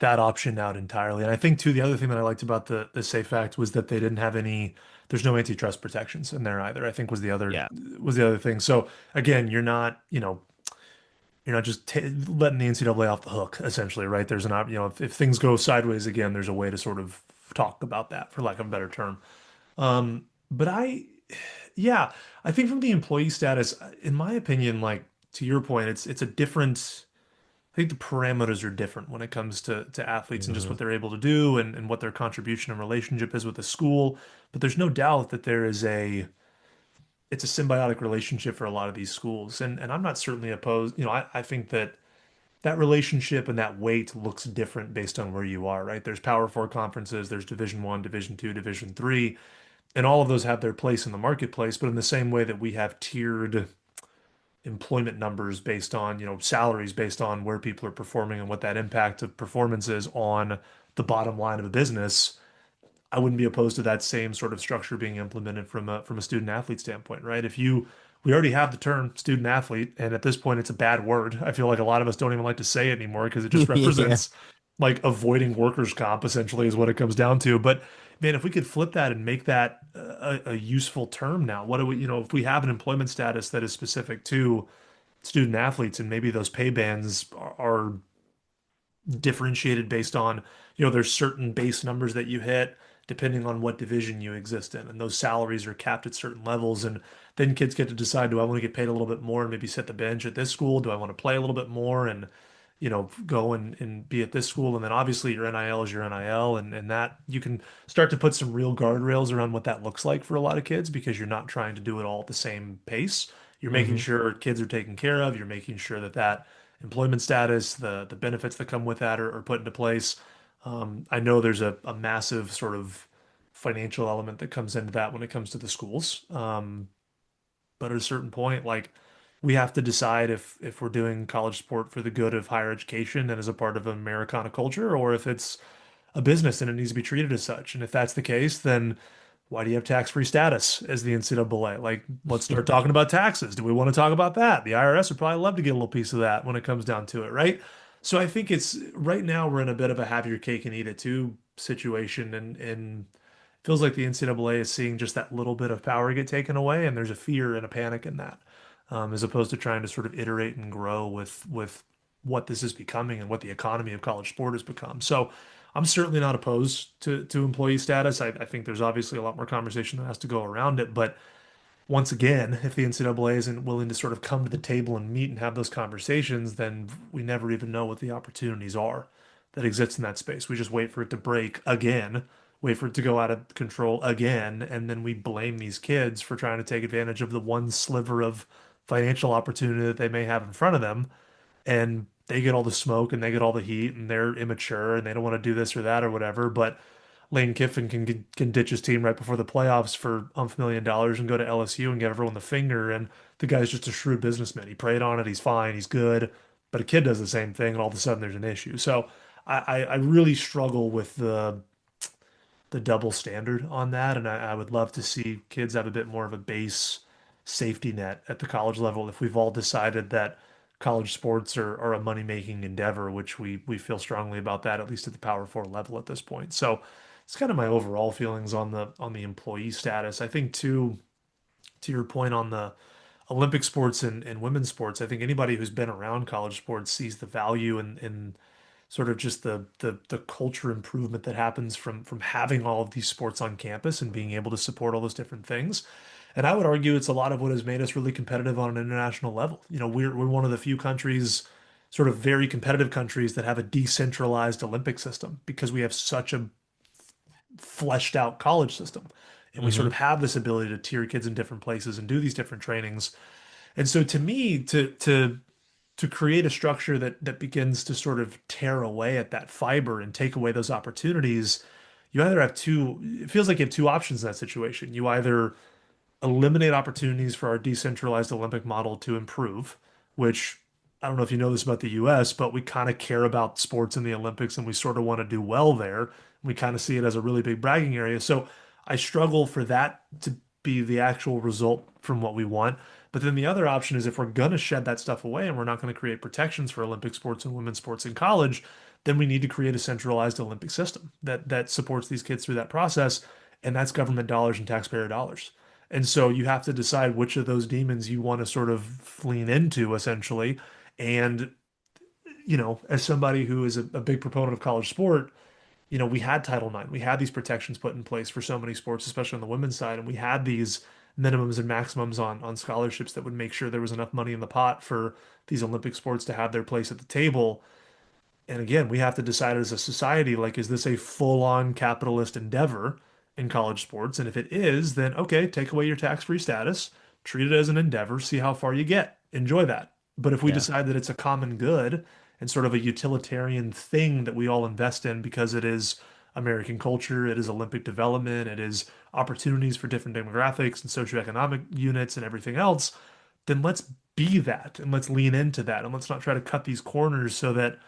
option out entirely. And I think too, the other thing that I liked about the Safe Act was that they didn't have any, there's no antitrust protections in there either, I think Yeah. was the other thing. So again, you're not just letting the NCAA off the hook, essentially, right? There's if things go sideways again, there's a way to sort of talk about that, for lack of a better term. But yeah, I think from the employee status, in my opinion, like to your point, it's a different. I think the parameters are different when it comes to athletes and just Hmm. what they're able to do and what their contribution and relationship is with the school. But there's no doubt that it's a symbiotic relationship for a lot of these schools. And I'm not certainly opposed. I think that relationship and that weight looks different based on where you are, right? There's Power Four conferences, there's Division One, Division Two, Division Three, and all of those have their place in the marketplace. But in the same way that we have tiered employment numbers based on, salaries based on where people are performing and what that impact of performance is on the bottom line of a business, I wouldn't be opposed to that same sort of structure being implemented from a student athlete standpoint, right? We already have the term student athlete, and at this point, it's a bad word. I feel like a lot of us don't even like to say it anymore because it just Yeah. represents like avoiding workers' comp, essentially, is what it comes down to. But man, if we could flip that and make that a useful term now, what do we, if we have an employment status that is specific to student athletes and maybe those pay bands are differentiated based on, there's certain base numbers that you hit depending on what division you exist in. And those salaries are capped at certain levels. And then kids get to decide, do I want to get paid a little bit more and maybe set the bench at this school? Do I want to play a little bit more and, go and be at this school? And then obviously your NIL is your NIL, and that you can start to put some real guardrails around what that looks like for a lot of kids because you're not trying to do it all at the same pace. You're making Hmm. sure kids are taken care of. You're making sure that employment status, the benefits that come with that are put into place. I know there's a massive sort of financial element that comes into that when it comes to the schools. But at a certain point, like we have to decide if we're doing college sport for the good of higher education and as a part of Americana culture, or if it's a business and it needs to be treated as such. And if that's the case, then why do you have tax-free status as the NCAA? Like, let's start talking about taxes. Do we want to talk about that? The IRS would probably love to get a little piece of that when it comes down to it, right? So I think it's right now we're in a bit of a have your cake and eat it too situation, and it feels like the NCAA is seeing just that little bit of power get taken away, and there's a fear and a panic in that, as opposed to trying to sort of iterate and grow with what this is becoming and what the economy of college sport has become. So I'm certainly not opposed to employee status. I think there's obviously a lot more conversation that has to go around it. But once again, if the NCAA isn't willing to sort of come to the table and meet and have those conversations, then we never even know what the opportunities are that exist in that space. We just wait for it to break again, wait for it to go out of control again, and then we blame these kids for trying to take advantage of the one sliver of financial opportunity that they may have in front of them, and they get all the smoke and they get all the heat and they're immature and they don't want to do this or that or whatever. But Lane Kiffin can ditch his team right before the playoffs for $1 million and go to LSU and give everyone the finger. And the guy's just a shrewd businessman. He preyed on it. He's fine. He's good. But a kid does the same thing, and all of a sudden there's an issue. So I really struggle with the double standard on that. And I would love to see kids have a bit more of a base safety net at the college level if we've all decided that college sports are a money-making endeavor, which we feel strongly about that, at least at the Power Four level at this point. So it's kind of my overall feelings on the employee status. I think too, to your point on the Olympic sports and women's sports, I think anybody who's been around college sports sees the value in sort of just the culture improvement that happens from having all of these sports on campus and being able to support all those different things. And I would argue it's a lot of what has made us really competitive on an international level. We're one of the few countries sort of very competitive countries that have a decentralized Olympic system because we have such a fleshed out college system. And we sort Hmm. of have this ability to tier kids in different places and do these different trainings. And so to me, to create a structure that begins to sort of tear away at that fiber and take away those opportunities, you either have two, it feels like you have two options in that situation. You either eliminate opportunities for our decentralized Olympic model to improve, which I don't know if you know this about the US, but we kind of care about sports in the Olympics and we sort of want to do well there. We kind of see it as a really big bragging area. So I struggle for that to be the actual result from what we want. But then the other option is if we're going to shed that stuff away and we're not going to create protections for Olympic sports and women's sports in college, then we need to create a centralized Olympic system that supports these kids through that process. And that's government dollars and taxpayer dollars. And so you have to decide which of those demons you want to sort of lean into, essentially. And, as somebody who is a big proponent of college sport, we had Title IX. We had these protections put in place for so many sports, especially on the women's side. And we had these minimums and maximums on scholarships that would make sure there was enough money in the pot for these Olympic sports to have their place at the table. And again, we have to decide as a society, like, is this a full-on capitalist endeavor in college sports? And if it is, then okay, take away your tax-free status, treat it as an endeavor, see how far you get, enjoy that. But if we Yeah. decide that it's a common good and sort of a utilitarian thing that we all invest in because it is American culture, it is Olympic development, it is opportunities for different demographics and socioeconomic units and everything else, then let's be that and let's lean into that and let's not try to cut these corners so that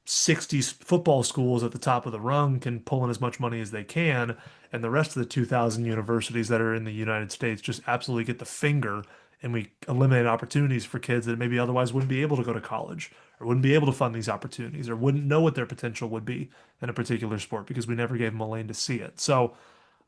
60 football schools at the top of the rung can pull in as much money as they can, and the rest of the 2,000 universities that are in the United States just absolutely get the finger, and we eliminate opportunities for kids that maybe otherwise wouldn't be able to go to college or wouldn't be able to fund these opportunities or wouldn't know what their potential would be in a particular sport because we never gave them a lane to see it. So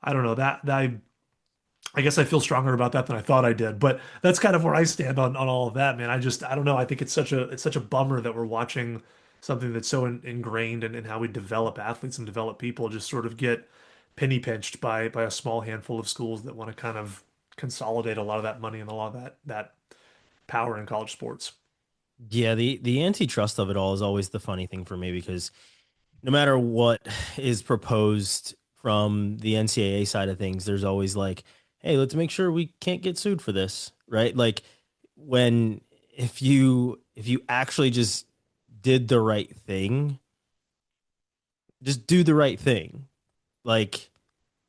I don't know that I guess I feel stronger about that than I thought I did, but that's kind of where I stand on all of that, man. I don't know. I think it's such a bummer that we're watching something that's so ingrained in how we develop athletes and develop people just sort of get penny pinched by a small handful of schools that want to kind of consolidate a lot of that money and a lot of that power in college sports. Yeah, the antitrust of it all is always the funny thing for me because no matter what is proposed from the NCAA side of things, there's always like, hey, let's make sure we can't get sued for this, right? Like when if you actually just did the right thing, just do the right thing. Like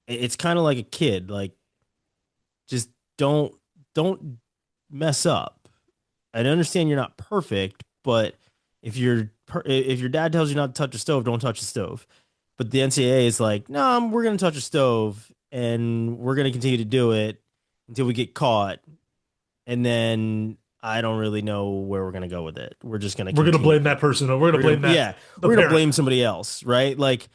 it's kind of like a kid, like just don't mess up. I understand you're not perfect, but if your dad tells you not to touch a stove, don't touch the stove. But the NCAA is like, no, we're going to touch a stove and we're going to continue to do it until we get caught. And then I don't really know where we're going to go with it. We're just going to We're gonna continue. blame that person, or we're gonna We're blame gonna, that yeah, the we're going to parent. blame somebody else, right? Like,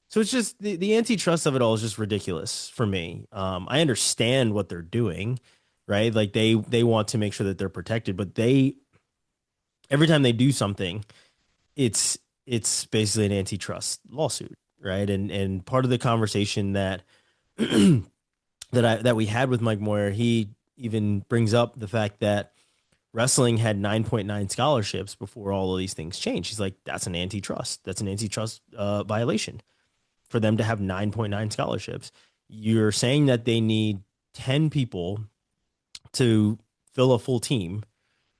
so it's just the antitrust of it all is just ridiculous for me. I understand what they're doing, right? Like they want to make sure that they're protected, but every time they do something, it's basically an antitrust lawsuit, right? And part of the conversation that that we had with Mike Moyer, he even brings up the fact that wrestling had 9.9 scholarships before all of these things changed. He's like, that's an antitrust. That's an antitrust violation for them to have 9.9 scholarships. You're saying that they need 10 people to fill a full team,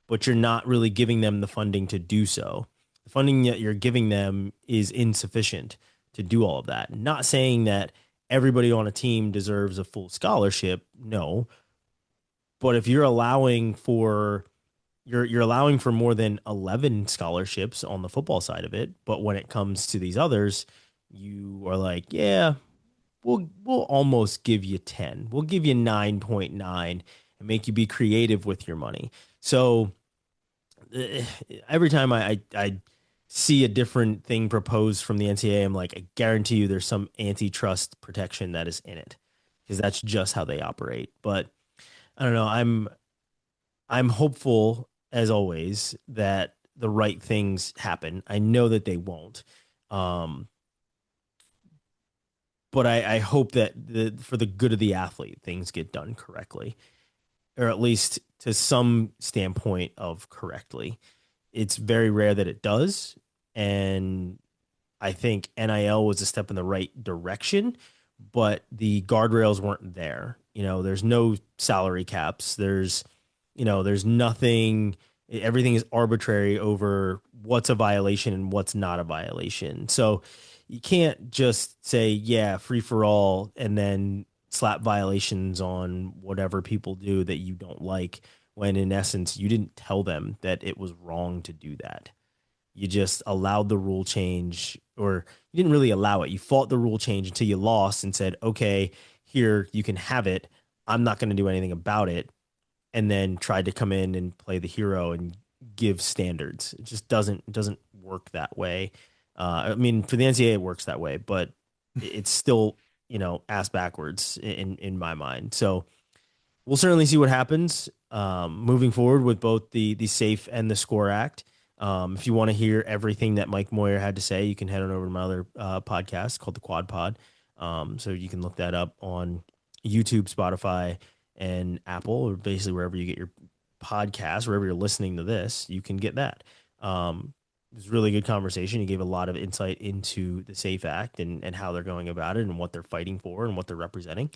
but you're not really giving them the funding to do so. The funding that you're giving them is insufficient to do all of that. Not saying that everybody on a team deserves a full scholarship, no. But if you're allowing for more than 11 scholarships on the football side of it, but when it comes to these others, you are like, yeah, we'll almost give you 10. We'll give you 9.9 and make you be creative with your money. So every time I see a different thing proposed from the NCAA, I'm like, I guarantee you there's some antitrust protection that is in it because that's just how they operate. But I don't know. I'm hopeful as always that the right things happen. I know that they won't. Um, but I hope that for the good of the athlete, things get done correctly, or at least to some standpoint of correctly. it's very rare that it does. And I think NIL was a step in the right direction, but the guardrails weren't there. There's no salary caps. There's nothing. Everything is arbitrary over what's a violation and what's not a violation. So you can't just say, yeah, free for all, and then slap violations on whatever people do that you don't like, when in essence, you didn't tell them that it was wrong to do that. You just allowed the rule change, or you didn't really allow it. You fought the rule change until you lost and said, okay, here, you can have it. I'm not going to do anything about it. And then tried to come in and play the hero and give standards. It just doesn't work that way. I mean, for the NCAA, it works that way, but it's still, ass backwards in my mind. So we'll certainly see what happens moving forward with both the SAFE and the SCORE Act. If you want to hear everything that Mike Moyer had to say, you can head on over to my other podcast called the Quad Pod. So you can look that up on YouTube, Spotify, and Apple, or basically wherever you get your podcast, wherever you're listening to this, you can get that. It was a really good conversation. He gave a lot of insight into the SAFE Act and how they're going about it and what they're fighting for and what they're representing.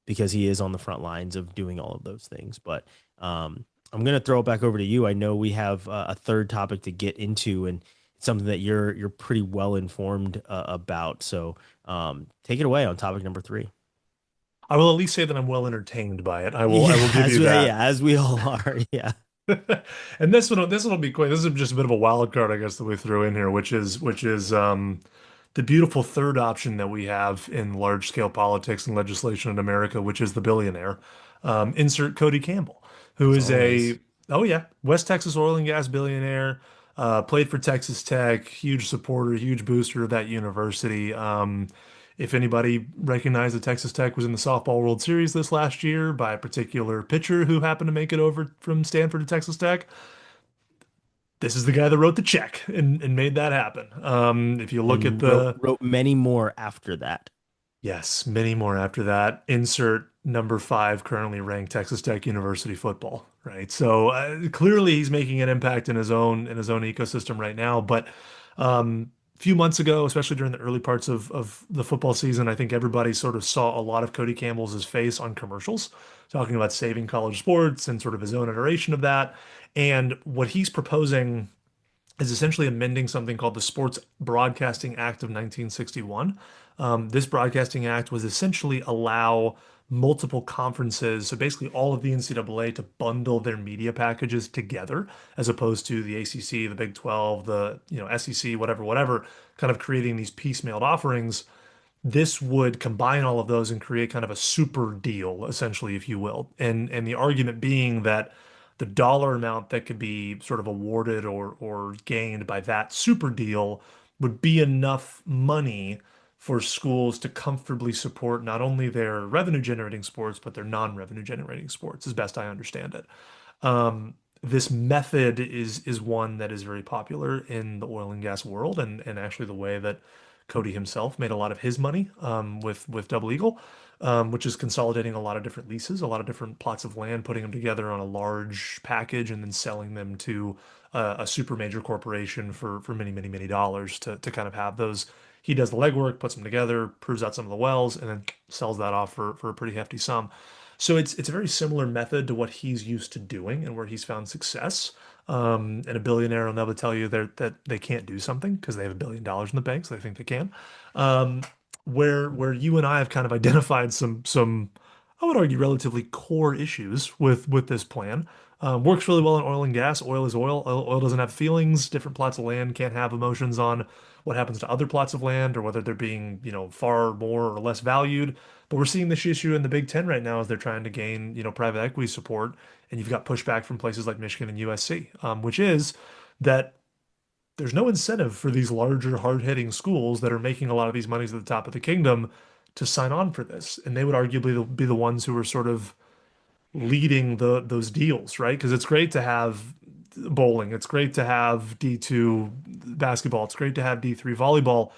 Because he is on the front lines of doing all of those things. But I'm going to throw it back over to you. I know we have a third topic to get into, and it's something that you're pretty well informed about. So take it away on topic number 3. I will at least say that I'm well entertained by it. I will give you that. Yeah, as we all are. Yeah. And this one will be quick. This is just a bit of a wild card, I guess, that we threw in here, which is the beautiful third option that we have in large scale politics and legislation in America, which is the billionaire. Insert Cody Campbell, who is West Texas oil and gas billionaire. Played for Texas Tech, huge supporter, huge booster of that university. If anybody recognized that Texas Tech was in the softball World Series this last year by a particular pitcher who happened to make it over from Stanford to Texas Tech, this is the guy that wrote the check and made that happen. If you look at the wrote many more after that. Yes, many more after that. Insert number 5 currently ranked Texas Tech University football, right? So clearly he's making an impact in his own ecosystem right now. But a few months ago, especially during the early parts of the football season, I think everybody sort of saw a lot of Cody Campbell's face on commercials, talking about saving college sports and sort of his own iteration of that. And what he's proposing is essentially amending something called the Sports Broadcasting Act of 1961. This Broadcasting Act was essentially allow multiple conferences, so basically all of the NCAA, to bundle their media packages together, as opposed to the ACC, the Big 12, the SEC, whatever, kind of creating these piecemealed offerings. This would combine all of those and create kind of a super deal, essentially, if you will. And the argument being that the dollar amount that could be sort of awarded or gained by that super deal would be enough money for schools to comfortably support not only their revenue generating sports, but their non-revenue generating sports, as best I understand it. This method is one that is very popular in the oil and gas world, and actually the way that Cody himself made a lot of his money with Double Eagle, which is consolidating a lot of different leases, a lot of different plots of land, putting them together on a large package, and then selling them to a super major corporation for many dollars to kind of have those. He does the legwork, puts them together, proves out some of the wells, and then sells that off for a pretty hefty sum. So it's a very similar method to what he's used to doing and where he's found success. And a billionaire will never tell you that they can't do something because they have $1 billion in the bank, so they think they can. Where you and I have kind of identified some I would argue relatively core issues with this plan. Works really well in oil and gas. Oil is oil. Oil doesn't have feelings. Different plots of land can't have emotions on what happens to other plots of land or whether they're being, far more or less valued. But we're seeing this issue in the Big Ten right now as they're trying to gain, private equity support. And you've got pushback from places like Michigan and USC, which is that there's no incentive for these larger, hard-hitting schools that are making a lot of these monies at the top of the kingdom to sign on for this. And they would arguably be the ones who are sort of leading those deals, right? Because it's great to have bowling, it's great to have D2 basketball, it's great to have D3 volleyball,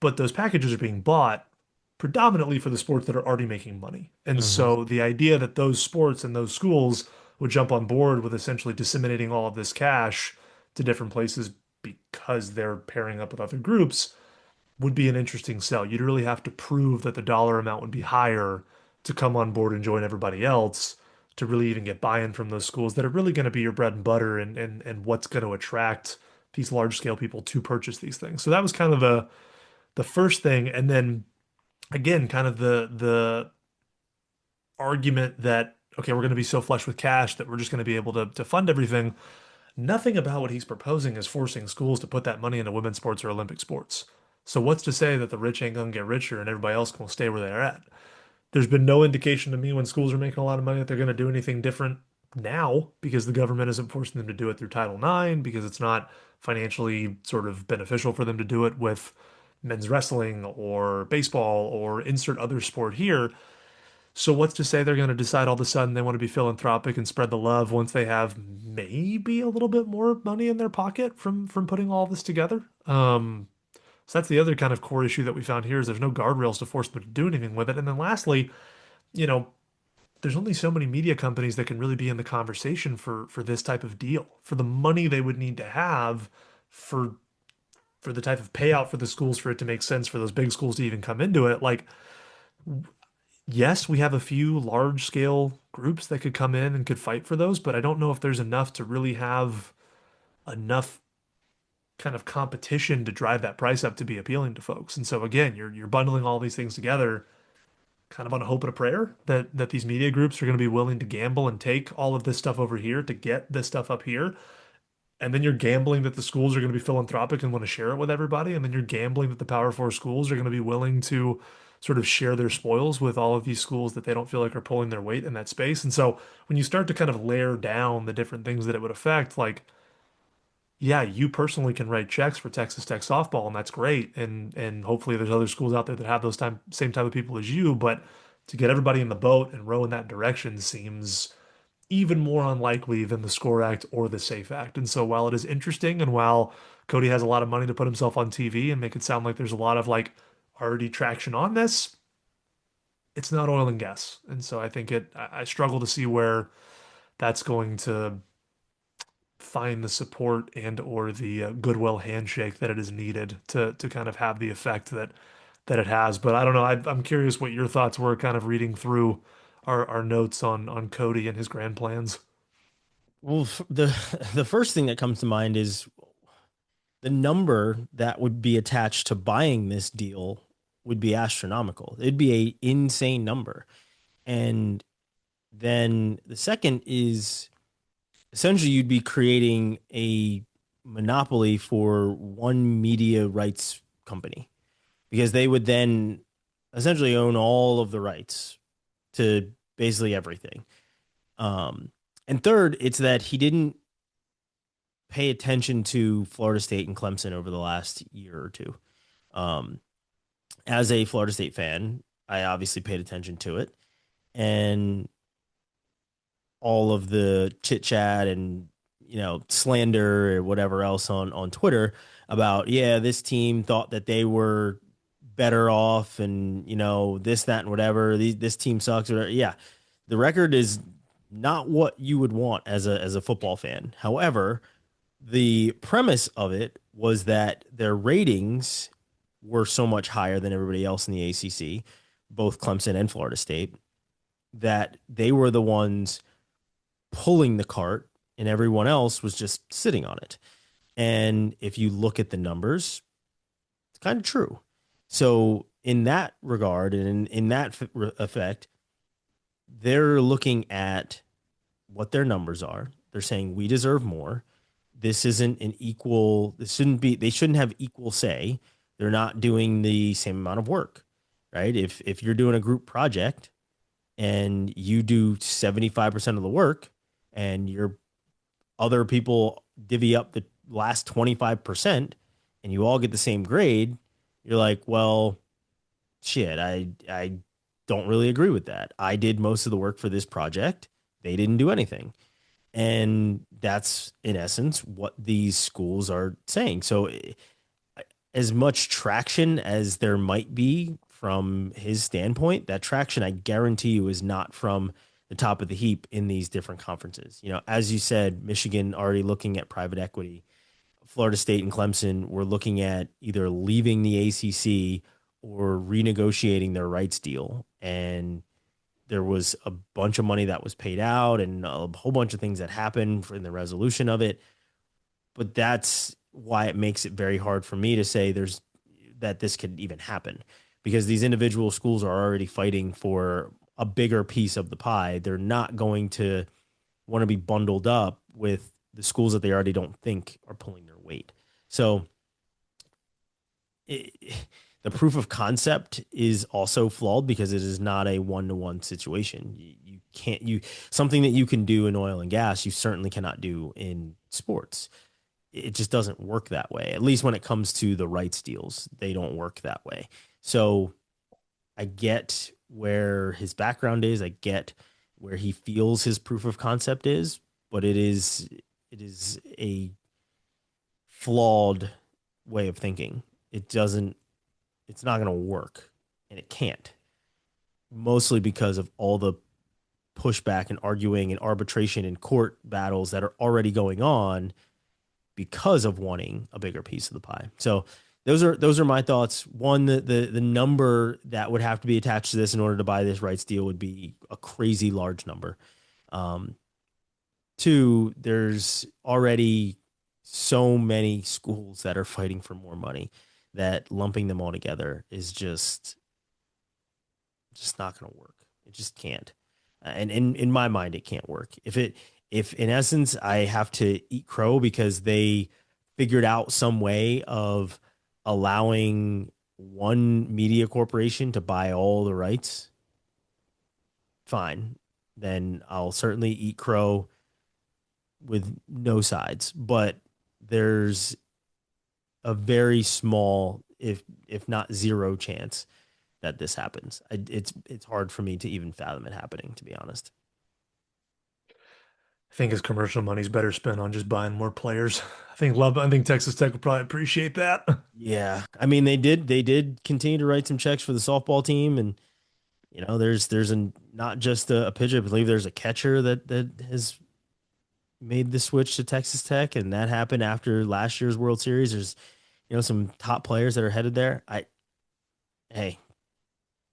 but those packages are being bought predominantly for the sports that are already making money. And so the idea that those sports and those schools would jump on board with essentially disseminating all of this cash to different places because they're pairing up with other groups would be an interesting sell. You'd really have to prove that the dollar amount would be higher to come on board and join everybody else to really even get buy-in from those schools that are really going to be your bread and butter and what's going to attract these large scale people to purchase these things. So that was kind of the first thing. And then again, kind of the argument that, okay, we're going to be so flush with cash that we're just going to be able to fund everything. Nothing about what he's proposing is forcing schools to put that money into women's sports or Olympic sports. So what's to say that the rich ain't gonna get richer and everybody else can stay where they're at? There's been no indication to me when schools are making a lot of money that they're gonna do anything different now because the government isn't forcing them to do it through Title IX because it's not financially sort of beneficial for them to do it with men's wrestling or baseball or insert other sport here. So what's to say they're going to decide all of a sudden they want to be philanthropic and spread the love once they have maybe a little bit more money in their pocket from putting all this together? So that's the other kind of core issue that we found here is there's no guardrails to force them to do anything with it. And then lastly, you know, there's only so many media companies that can really be in the conversation for this type of deal, for the money they would need to have for the type of payout for the schools for it to make sense for those big schools to even come into it. Like, yes, we have a few large scale groups that could come in and could fight for those, but I don't know if there's enough to really have enough kind of competition to drive that price up to be appealing to folks. And so again, you're bundling all these things together kind of on a hope and a prayer that these media groups are going to be willing to gamble and take all of this stuff over here to get this stuff up here. And then you're gambling that the schools are going to be philanthropic and want to share it with everybody. And then you're gambling that the Power Four schools are going to be willing to sort of share their spoils with all of these schools that they don't feel like are pulling their weight in that space. And so when you start to kind of layer down the different things that it would affect, like, yeah, you personally can write checks for Texas Tech softball, and that's great. And hopefully there's other schools out there that have those same type of people as you. But to get everybody in the boat and row in that direction seems even more unlikely than the SCORE Act or the SAFE Act. And so while it is interesting and while Cody has a lot of money to put himself on TV and make it sound like there's a lot of like already traction on this, it's not oil and gas. And so I think I struggle to see where that's going to find the support and or the goodwill handshake that it is needed to kind of have the effect that it has. But I don't know. I'm curious what your thoughts were kind of reading through our notes on Cody and his grand plans. Well, the the first thing that comes to mind is the number that would be attached to buying this deal would be astronomical. It'd be a insane number. And then the second is essentially you'd be creating a monopoly for one media rights company because they would then essentially own all of the rights to basically everything. And third, it's that he didn't pay attention to Florida State and Clemson over the last year or two. As a Florida State fan, I obviously paid attention to it. And all of the chit chat and, slander or whatever else on Twitter about, yeah, this team thought that they were better off and, this, that, and whatever. This team sucks. Or, yeah, the record is not what you would want as a football fan. However, the premise of it was that their ratings were so much higher than everybody else in the ACC, both Clemson and Florida State, that they were the ones pulling the cart and everyone else was just sitting on it. And if you look at the numbers, it's kind of true. So in that regard and in that effect, they're looking at what their numbers are. They're saying we deserve more. This isn't an equal, they shouldn't have equal say. They're not doing the same amount of work, right? If you're doing a group project and you do 75% of the work and your other people divvy up the last 25% and you all get the same grade, you're like, well, shit, I don't really agree with that. I did most of the work for this project. They didn't do anything. And that's in essence what these schools are saying. So as much traction as there might be from his standpoint, that traction, I guarantee you, is not from the top of the heap in these different conferences. As you said, Michigan already looking at private equity. Florida State and Clemson were looking at either leaving the ACC or renegotiating their rights deal. And there was a bunch of money that was paid out and a whole bunch of things that happened in the resolution of it. But that's why it makes it very hard for me to say that this could even happen, because these individual schools are already fighting for a bigger piece of the pie. They're not going to want to be bundled up with the schools that they already don't think are pulling their weight. So the proof of concept is also flawed because it is not a one-to-one situation. You can't, something that you can do in oil and gas, you certainly cannot do in sports. It just doesn't work that way. At least when it comes to the rights deals, they don't work that way. So I get where his background is. I get where he feels his proof of concept is, but it is a flawed way of thinking. It's not going to work, and it can't, mostly because of all the pushback and arguing and arbitration and court battles that are already going on because of wanting a bigger piece of the pie. So those are my thoughts. One, the number that would have to be attached to this in order to buy this rights deal would be a crazy large number. Two, there's already so many schools that are fighting for more money that lumping them all together is just not going to work. It just can't. And in my mind, it can't work. If in essence I have to eat crow because they figured out some way of allowing one media corporation to buy all the rights, fine. Then I'll certainly eat crow with no sides. But there's a very small, if not zero chance that this happens. It's hard for me to even fathom it happening, to be honest. I think his commercial money's better spent on just buying more players. I think Texas Tech would probably appreciate that. Yeah. I mean, they did continue to write some checks for the softball team, and there's not just a pitcher. I believe there's a catcher that has made the switch to Texas Tech, and that happened after last year's World Series. There's some top players that are headed there. Hey,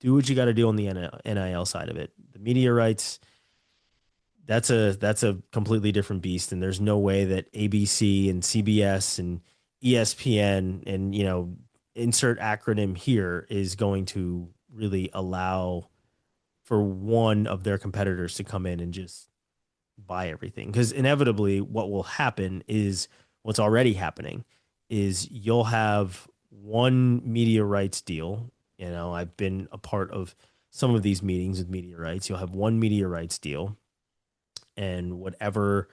do what you got to do on the NIL side of it. The media rights, that's a completely different beast, and there's no way that ABC and CBS and ESPN and insert acronym here is going to really allow for one of their competitors to come in and just buy everything. Because inevitably what will happen is what's already happening is you'll have one media rights deal. I've been a part of some of these meetings with media rights. You'll have one media rights deal, and whatever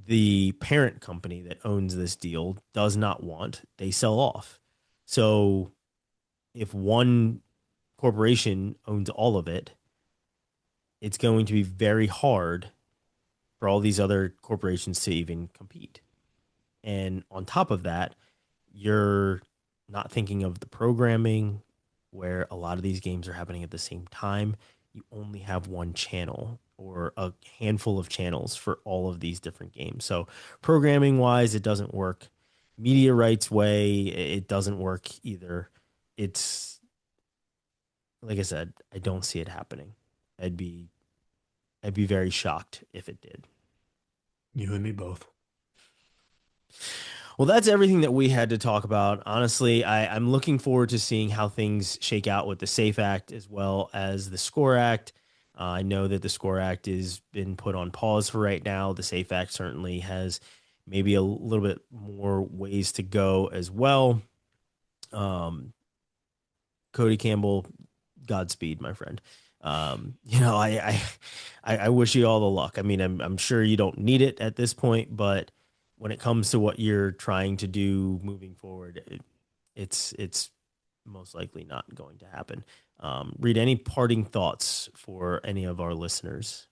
the parent company that owns this deal does not want, they sell off. So if one corporation owns all of it, it's going to be very hard for all these other corporations to even compete. And on top of that, you're not thinking of the programming, where a lot of these games are happening at the same time. You only have one channel or a handful of channels for all of these different games. So programming wise, it doesn't work. Media rights way, it doesn't work either. It's, like I said, I don't see it happening. I'd be very shocked if it did. You and me both. Well, that's everything that we had to talk about. Honestly, I'm looking forward to seeing how things shake out with the SAFE Act as well as the SCORE Act. I know that the SCORE Act has been put on pause for right now. The SAFE Act certainly has maybe a little bit more ways to go as well. Cody Campbell, Godspeed, my friend. I wish you all the luck. I mean, I'm sure you don't need it at this point, but when it comes to what you're trying to do moving forward, it's most likely not going to happen. Reid, any parting thoughts for any of our listeners?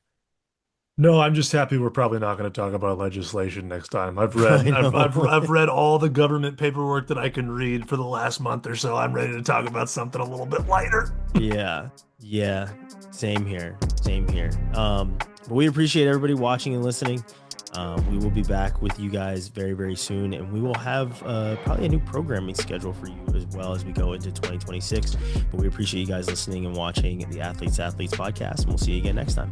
No, I'm just happy we're probably not going to talk about legislation next time. I've I read know. I've read all the government paperwork that I can read for the last month or so. I'm ready to talk about something a little bit lighter. Yeah. Yeah. Same here. Same here. But we appreciate everybody watching and listening. We will be back with you guys very, very soon, and we will have probably a new programming schedule for you as well as we go into 2026. But we appreciate you guys listening and watching the Athletes podcast, and we'll see you again next time.